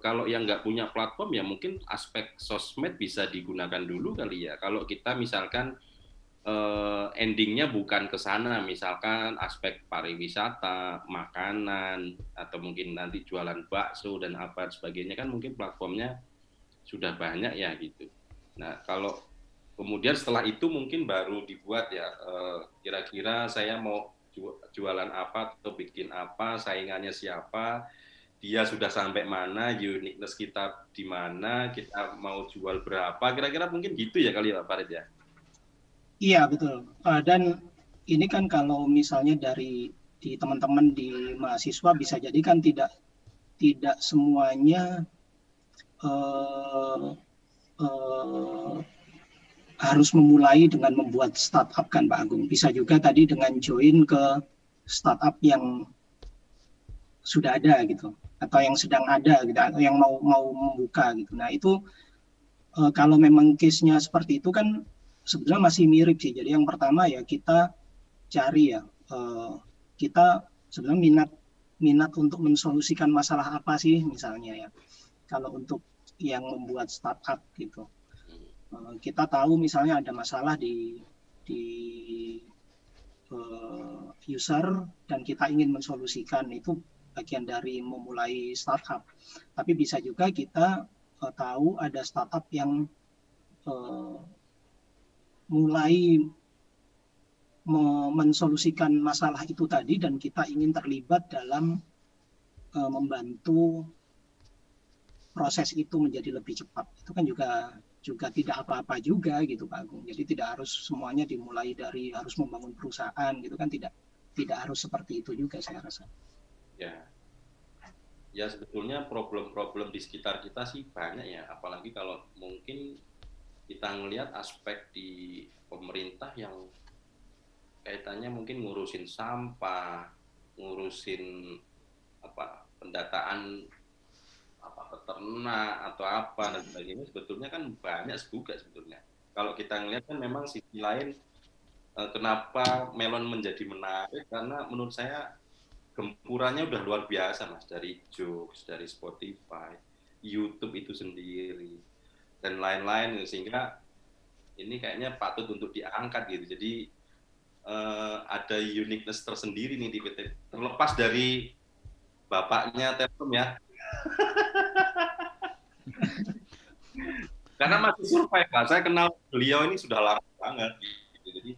kalau yang nggak punya platform ya mungkin aspek sosmed bisa digunakan dulu kali ya. Kalau kita misalkan endingnya bukan ke sana, misalkan aspek pariwisata, makanan, atau mungkin nanti jualan bakso dan apa sebagainya, kan mungkin platformnya sudah banyak ya gitu. Nah kalau kemudian setelah itu mungkin baru dibuat ya, kira-kira saya mau jualan apa atau bikin apa, saingannya siapa, dia sudah sampai mana, uniqueness kita di mana, kita mau jual berapa, kira-kira mungkin gitu ya kali ya Pak Farid ya. Iya betul. Dan ini kan kalau misalnya di teman-teman di mahasiswa bisa jadi kan tidak semuanya harus memulai dengan membuat startup kan Pak Agung. Bisa juga tadi dengan join ke startup yang sudah ada gitu, atau yang sedang ada gitu, atau yang mau membuka gitu. Nah itu kalau memang case-nya seperti itu kan sebenarnya masih mirip sih. Jadi yang pertama ya kita cari ya, kita sebenarnya minat untuk mensolusikan masalah apa sih misalnya ya. Kalau untuk yang membuat startup gitu, kita tahu misalnya ada masalah di user dan kita ingin mensolusikan, itu bagian dari memulai startup. Tapi bisa juga kita tahu ada startup yang mulai mensolusikan masalah itu tadi dan kita ingin terlibat dalam membantu proses itu menjadi lebih cepat. Itu kan juga tidak apa-apa juga gitu Pak Agung. Jadi tidak harus semuanya dimulai dari harus membangun perusahaan gitu kan, tidak harus seperti itu juga saya rasa. Ya sebetulnya problem-problem di sekitar kita sih banyak ya, apalagi kalau mungkin kita ngelihat aspek di pemerintah yang kaitannya mungkin ngurusin sampah, ngurusin pendataan peternak atau apa dan sebagainya, sebetulnya kan banyak juga sebetulnya. Kalau kita ngelihat kan memang sisi lain, kenapa Melon menjadi menarik, karena menurut saya gempurannya udah luar biasa Mas, dari Joox, dari Spotify, YouTube itu sendiri dan lain-lain, sehingga ini kayaknya patut untuk diangkat gitu. Jadi ada uniqueness tersendiri nih di PT, terlepas dari bapaknya Telkom ya. Karena masih survive lah. Saya kenal beliau ini sudah lama banget gitu. Jadi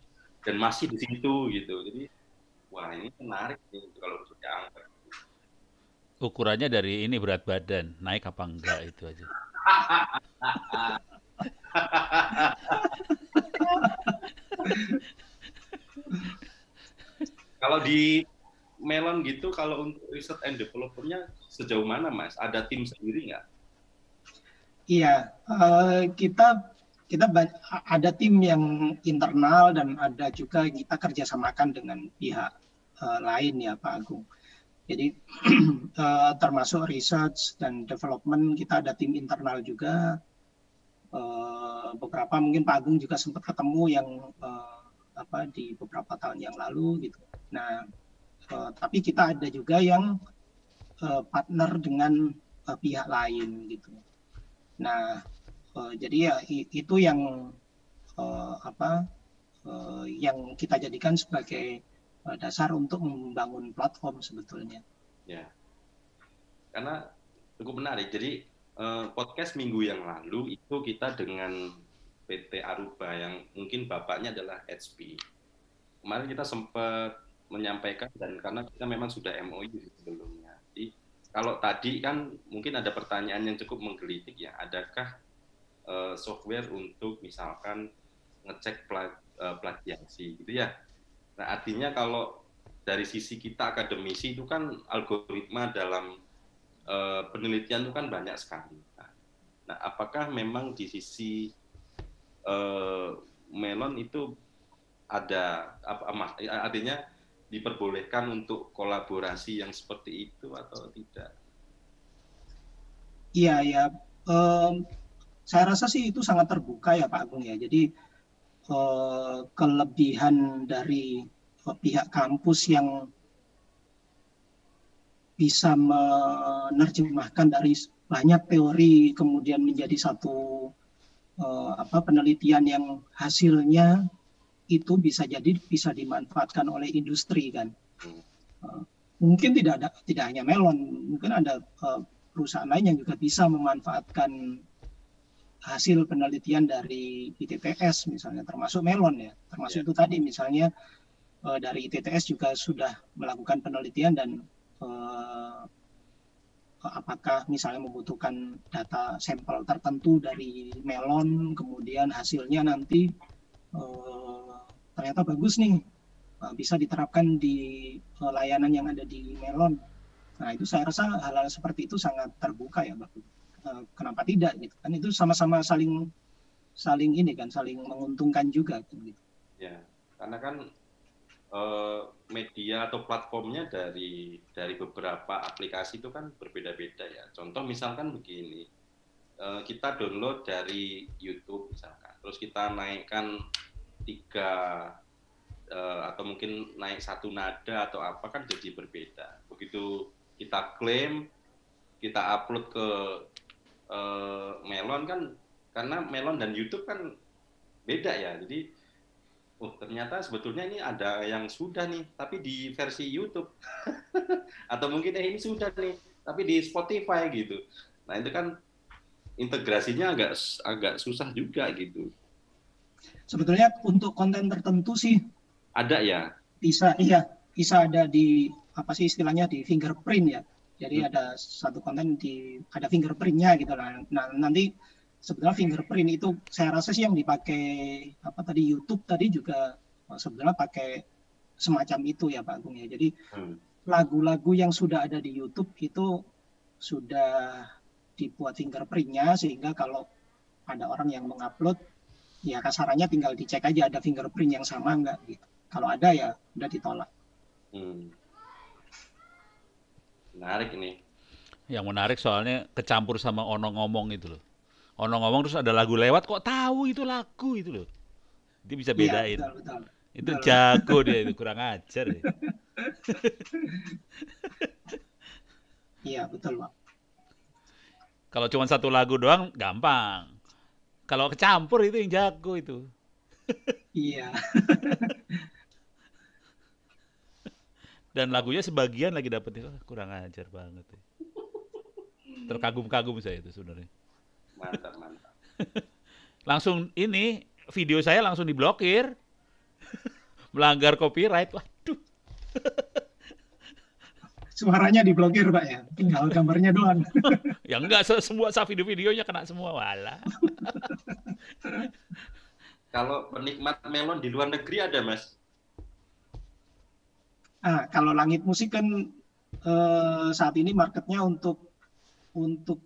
dan masih di situ gitu. Jadi wah ini menarik nih kalau sudah angkat. Ukurannya dari ini berat badan, naik apa enggak itu aja. Kalau di Melon gitu, kalau untuk riset and developernya sejauh mana Mas? Ada tim sendiri nggak? Iya, kita ada tim yang internal dan ada juga kita kerjasamakan dengan pihak lain ya Pak Agung. Jadi termasuk research dan development kita ada tim internal juga. Beberapa mungkin Pak Agung juga sempat ketemu yang di beberapa tahun yang lalu gitu. Nah, tapi kita ada juga yang partner dengan pihak lain gitu. Nah, jadi ya itu yang yang kita jadikan sebagai dasar untuk membangun platform sebetulnya. Ya, karena cukup menarik. Jadi podcast minggu yang lalu itu kita dengan PT Aruba yang mungkin bapaknya adalah HP. Kemarin kita sempat menyampaikan dan karena kita memang sudah MOU sebelumnya. Jadi kalau tadi kan mungkin ada pertanyaan yang cukup menggelitik ya, adakah software untuk misalkan ngecek plagiasi gitu ya. Nah artinya kalau dari sisi kita akademisi itu kan algoritma dalam penelitian itu kan banyak sekali. Nah apakah memang di sisi Melon itu ada artinya diperbolehkan untuk kolaborasi yang seperti itu atau tidak? Iya ya, saya rasa sih itu sangat terbuka ya Pak Agung ya. Jadi kelebihan dari pihak kampus yang bisa menerjemahkan dari banyak teori kemudian menjadi satu penelitian yang hasilnya itu bisa dimanfaatkan oleh industri kan. Mungkin tidak hanya Melon, mungkin ada perusahaan lain yang juga bisa memanfaatkan hasil penelitian dari ITTS misalnya, termasuk Melon ya, termasuk itu tadi misalnya dari ITTS juga sudah melakukan penelitian dan apakah misalnya membutuhkan data sampel tertentu dari Melon, kemudian hasilnya nanti ternyata bagus nih, bisa diterapkan di layanan yang ada di Melon. Nah itu saya rasa hal-hal seperti itu sangat terbuka ya Mbak. Kenapa tidak gitu kan, itu sama-sama saling ini kan, saling menguntungkan juga gitu. Ya, karena kan media atau platformnya dari beberapa aplikasi itu kan berbeda-beda ya. Contoh misalkan begini, kita download dari YouTube misalkan, terus kita naikkan 3 atau mungkin naik 1 nada atau apa kan jadi berbeda. Begitu kita klaim, kita upload ke Melon kan, karena Melon dan YouTube kan beda ya. Jadi ternyata sebetulnya ini ada yang sudah nih, tapi di versi YouTube. Atau mungkin ini sudah nih, tapi di Spotify gitu. Nah itu kan integrasinya agak susah juga gitu. Sebetulnya untuk konten tertentu sih ada ya. Bisa ada di istilahnya di fingerprint ya. Jadi ada satu konten ada fingerprintnya gitu lah. Nah nanti sebetulnya fingerprint itu saya rasa sih yang dipakai YouTube tadi juga sebenarnya pakai semacam itu ya Pak Agung ya. Jadi lagu-lagu yang sudah ada di YouTube itu sudah dibuat fingerprintnya sehingga kalau ada orang yang mengupload ya kasarannya tinggal dicek aja ada fingerprint yang sama enggak gitu. Kalau ada ya udah ditolak. Menarik ini. Yang menarik soalnya kecampur sama ono ngomong itu loh. Ono ngomong terus ada lagu lewat kok tahu itu lagu itu loh. Dia bisa bedain. Iya, betul. Itu jago dia itu, kurang ajar ya. Iya, betul, Pak. Kalau cuma satu lagu doang gampang. Kalau kecampur itu yang jago itu. Iya. Dan lagunya sebagian lagi dapet itu, kurang ajar banget. Terkagum-kagum saya itu sebenarnya. Mantap. Langsung ini video saya langsung diblokir. Melanggar copyright. Waduh. Suaranya diblokir Pak ya, tinggal gambarnya doang. Ya enggak, semua video-videonya kena semua. Walah. Kalau penikmat melon di luar negeri ada, Mas? Kalau Langit Musik kan saat ini marketnya untuk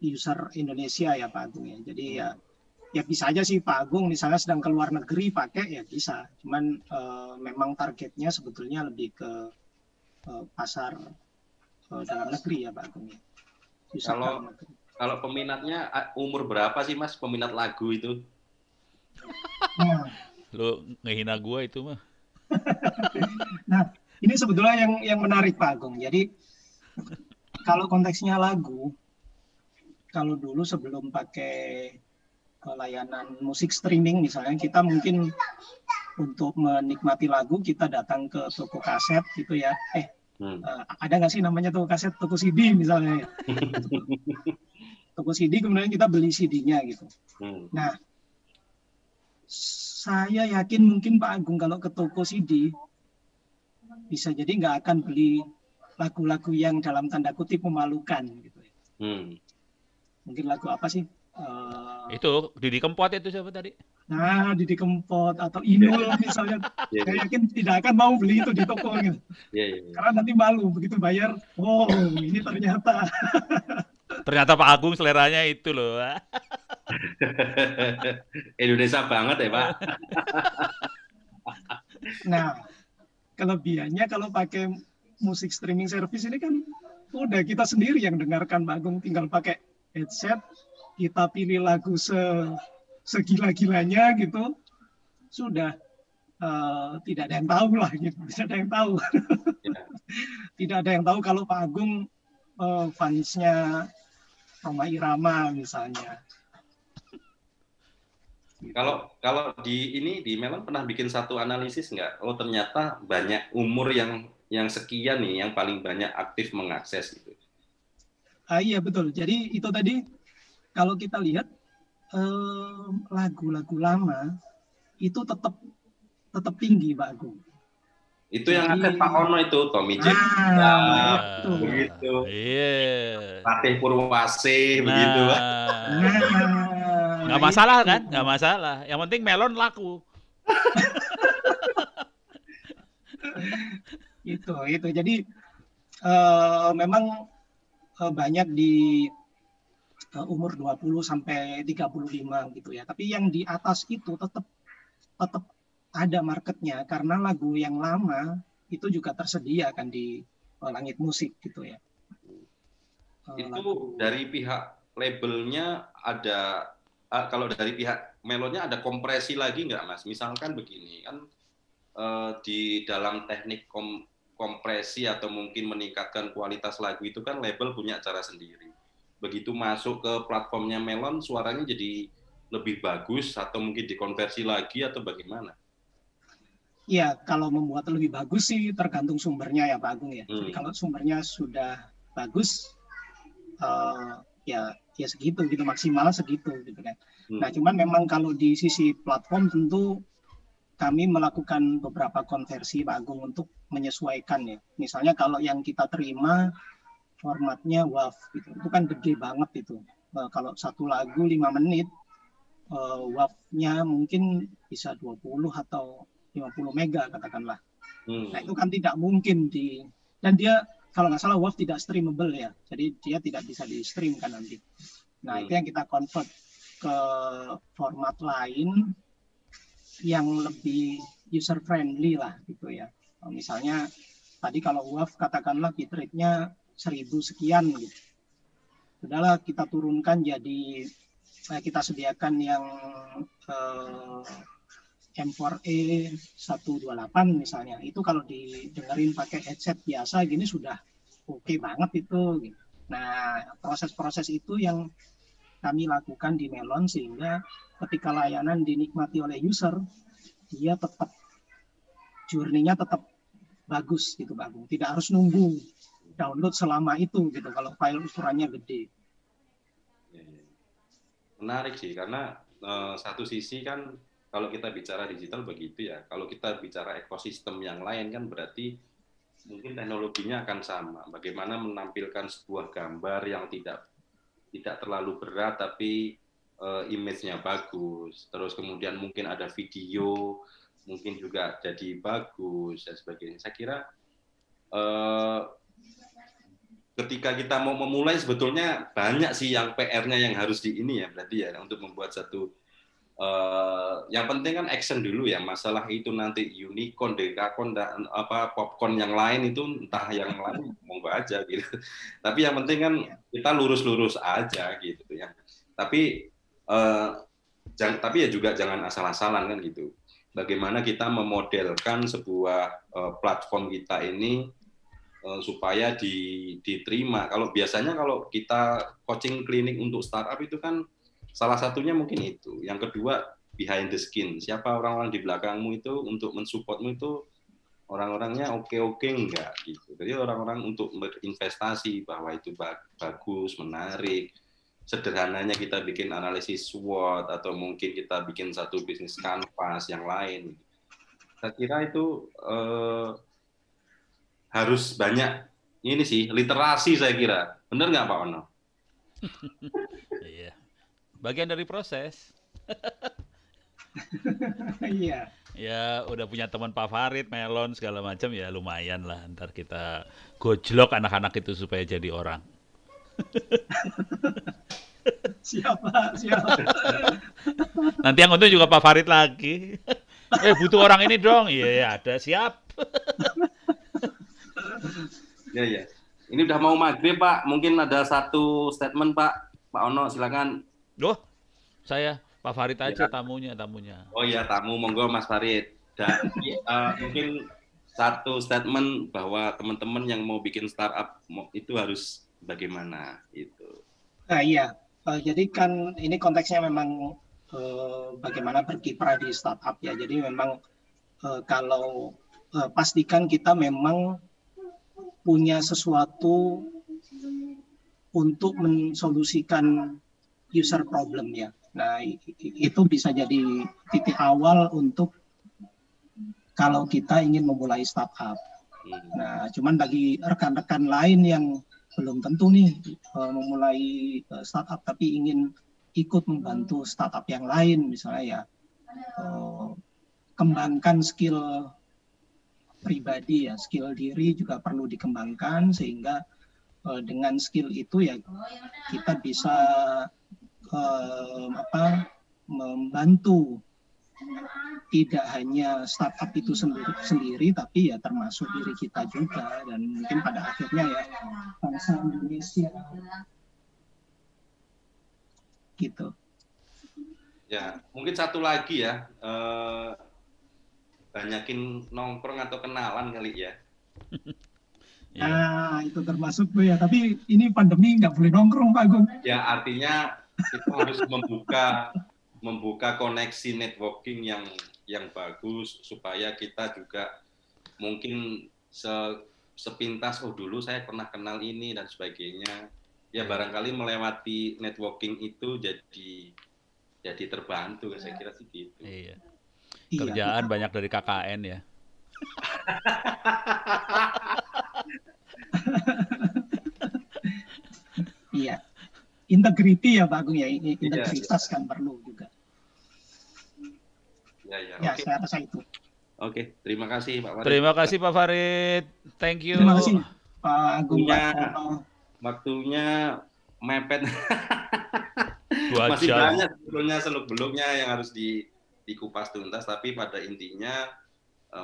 user Indonesia ya Pak Agung ya. Jadi ya bisa aja sih Pak Agung misalnya sedang ke luar negeri pakai ya bisa. Cuman memang targetnya sebetulnya lebih ke pasar dalam negeri ya Pak Agung ya. Kalau peminatnya umur berapa sih Mas peminat lagu itu? Nah, Lo ngehina gua itu mah. nah ini sebetulnya yang menarik Pak Agung. Jadi kalau konteksnya lagu, kalau dulu sebelum pakai layanan musik streaming misalnya, kita mungkin untuk menikmati lagu kita datang ke toko kaset gitu ya. Ada nggak sih namanya toko kaset, toko CD misalnya? Toko CD kemudian kita beli CD-nya gitu. Nah, saya yakin mungkin Pak Agung kalau ke toko CD bisa jadi nggak akan beli lagu-lagu yang dalam tanda kutip memalukan gitu ya. Mungkin lagu apa sih? Itu Didi Kempot itu siapa tadi? Nah, Didi Kempot atau Inul misalnya. Saya yakin tidak akan mau beli itu di toko gitu. Karena nanti malu begitu bayar. Oh, ini ternyata. Ternyata Pak Agung seleranya itu loh. Indonesia banget ya Pak. Nah, kelebihannya kalau pakai musik streaming service ini kan udah kita sendiri yang dengarkan Pak Agung, tinggal pakai headset, kita pilih lagu segila-gilanya gitu, sudah tidak ada yang tahu lah gitu, tidak ada yang tahu. Tidak ada yang tahu kalau Pak Agung fansnya Rhoma Irama misalnya. Gitu. Kalau di Melon pernah bikin satu analisis nggak? Oh ternyata banyak umur yang sekian nih yang paling banyak aktif mengakses gitu. Iya betul. Jadi itu tadi kalau kita lihat lagu-lagu lama itu tetap tinggi Pak Agung. Itu yang akses Pak Ono itu Tommy Jack. Begitu. Iya. Patih Purwasih begitu. Nggak masalah kan? Nggak masalah. Yang penting melon laku. Itu. Jadi memang banyak di umur 20 sampai 35 gitu ya. Tapi yang di atas itu tetap ada marketnya karena lagu yang lama itu juga tersedia kan di Langit Musik gitu ya. Itu dari pihak labelnya ada, kalau dari pihak melonnya ada kompresi lagi nggak Mas? Misalkan begini kan di dalam teknik kompresi atau mungkin meningkatkan kualitas lagu itu kan label punya cara sendiri. Begitu masuk ke platformnya Melon suaranya jadi lebih bagus atau mungkin dikonversi lagi atau bagaimana? Ya, kalau membuat lebih bagus sih tergantung sumbernya ya Pak Agung ya. Jadi kalau sumbernya sudah bagus, ya segitu gitu, maksimal segitu gitu kan. Nah, cuman memang kalau di sisi platform tentu kami melakukan beberapa konversi Pak Agung untuk menyesuaikan ya. Misalnya kalau yang kita terima formatnya WAV gitu, itu kan gede banget itu. Kalau satu lagu 5 menit, WAV-nya mungkin bisa 20 atau 50 mega katakanlah. Nah itu kan tidak mungkin dan dia kalau nggak salah WAV tidak streamable ya, jadi dia tidak bisa di stream kan nanti. Nah itu yang kita convert ke format lain yang lebih user friendly lah gitu ya. Misalnya tadi kalau WAV katakanlah bitrate-nya 1000 sekian gitu. Sudahlah kita turunkan jadi kita sediakan yang M4E 128 misalnya. Itu kalau didengerin pakai headset biasa gini sudah oke banget itu. Nah, proses-proses itu yang kami lakukan di Melon sehingga ketika layanan dinikmati oleh user, dia tetap journey-nya tetap bagus gitu Pak Agung. Tidak harus nunggu download selama itu gitu kalau file ukurannya gede. Menarik sih karena satu sisi kan kalau kita bicara digital begitu ya. Kalau kita bicara ekosistem yang lain kan berarti mungkin teknologinya akan sama. Bagaimana menampilkan sebuah gambar yang tidak terlalu berat tapi image-nya bagus. Terus kemudian mungkin ada video, mungkin juga jadi bagus dan sebagainya. Saya kira ketika kita mau memulai sebetulnya banyak sih yang PR-nya yang harus berarti ya untuk membuat satu yang penting kan action dulu ya. Masalah itu nanti unicorn, dekakon dan popcorn yang lain itu entah yang lain monggo aja gitu. Tapi yang penting kan kita lurus-lurus aja gitu ya. Tapi ya juga jangan asal-asalan kan gitu. Bagaimana kita memodelkan sebuah platform kita ini supaya diterima. Kalau biasanya kalau kita coaching klinik untuk startup itu kan salah satunya mungkin itu. Yang kedua behind the scene. Siapa orang-orang di belakangmu itu untuk mensupportmu itu orang-orangnya oke-oke enggak gitu. Jadi orang-orang untuk berinvestasi bahwa itu bagus, menarik. Sederhananya kita bikin analisis SWOT atau mungkin kita bikin satu bisnis canvas yang lain. Saya kira itu harus banyak ini sih literasi saya kira. Benar nggak Pak Ono? Iya. Bagian dari proses. Iya. Ya udah punya teman Pak Farid, Melon segala macam ya lumayan lah. Ntar kita gojlok anak-anak itu supaya jadi orang. Siapa? Nanti yang untung juga Pak Farid lagi. Butuh orang ini dong. Iya, ada, siap. Ya. Ini udah mau maghrib Pak. Mungkin ada satu statement Pak. Pak Ono silakan. Loh, saya Pak Farid aja ya. tamunya. Oh iya, tamu monggo Mas Farid. Dan mungkin satu statement bahwa teman-teman yang mau bikin startup itu harus bagaimana itu. Iya. Jadi kan ini konteksnya memang bagaimana berkiprah di startup ya. Jadi memang kalau pastikan kita memang punya sesuatu untuk mensolusikan user problem ya. Nah, itu bisa jadi titik awal untuk kalau kita ingin memulai startup. Nah, cuman bagi rekan-rekan lain yang belum tentu nih memulai startup tapi ingin ikut membantu startup yang lain misalnya ya, kembangkan skill pribadi ya, skill diri juga perlu dikembangkan sehingga dengan skill itu ya kita bisa membantu tidak hanya startup itu sendiri tapi ya termasuk diri kita juga dan mungkin pada akhirnya ya bangsa Indonesia gitu. Ya, mungkin satu lagi ya. Banyakin nongkrong atau kenalan kali ya. Nah, itu termasuk tuh ya. Tapi ini pandemi nggak boleh nongkrong, Pak Agung. Ya, artinya kita harus membuka koneksi networking yang bagus supaya kita juga mungkin sepintas dulu saya pernah kenal ini dan sebagainya. Ya barangkali melewati networking itu jadi terbantu saya kira sih gitu. Iya. Kerjaan banyak dari KKN ya. Iya. Integriti ya Pak Agung ya. Integritas kan perlu juga. Ya, okay. Saya rasa itu. Oke, terima kasih Pak Farid. Terima kasih Pak Farid. Thank you. Terima kasih Pak Agung. Waktunya mepet. Masih banyak sebetulnya seluk-beluknya yang harus dikupas tuntas, tapi pada intinya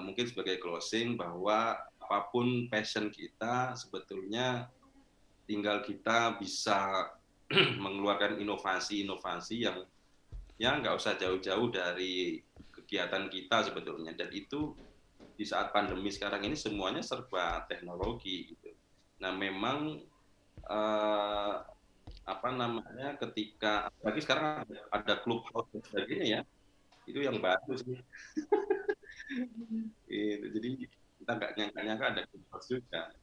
mungkin sebagai closing bahwa apapun passion kita sebetulnya tinggal kita bisa mengeluarkan inovasi-inovasi yang nggak usah jauh-jauh dari kegiatan kita sebetulnya, dan itu di saat pandemi sekarang ini semuanya serba teknologi gitu. Nah memang ketika apalagi sekarang ada clubhouse dan sebagainya ya, itu yang bagus sih. Jadi kita nggak nyangka ada clubhouse juga.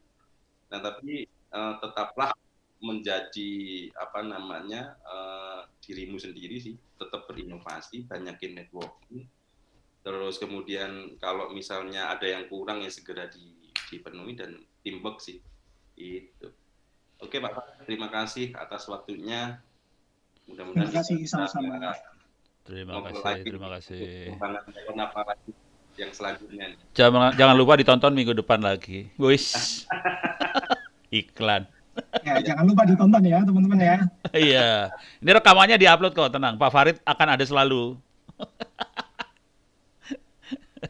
Nah tapi tetaplah menjadi dirimu sendiri sih, tetap berinovasi, banyakin networking. Terus kemudian kalau misalnya ada yang kurang ya segera dipenuhi dan teamwork sih. Itu. Oke Pak, terima kasih atas waktunya. Mudah-mudahan Terima kasih sama-sama. Terima kasih. Apa lagi yang selanjutnya? Jangan lupa ditonton minggu depan lagi. Wis. Iklan. Ya, jangan lupa ditonton ya teman-teman ya. Iya. Ini rekamannya diupload kok, tenang. Pak Farid akan ada selalu.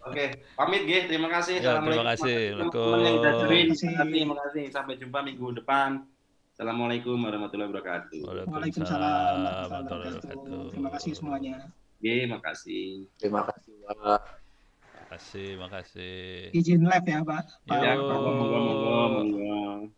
Oke, pamit G, terima kasih. Ya, terima kasih. Teman-teman yang udah join, terima kasih. Sampai jumpa minggu depan. Assalamualaikum warahmatullahi wabarakatuh. Waalaikumsalam warahmatullahi wabarakatuh. Terima kasih semuanya. G, makasih. Terima kasih Pak. Makasih. Izin live ya Pak. Yo. Ya, monggo.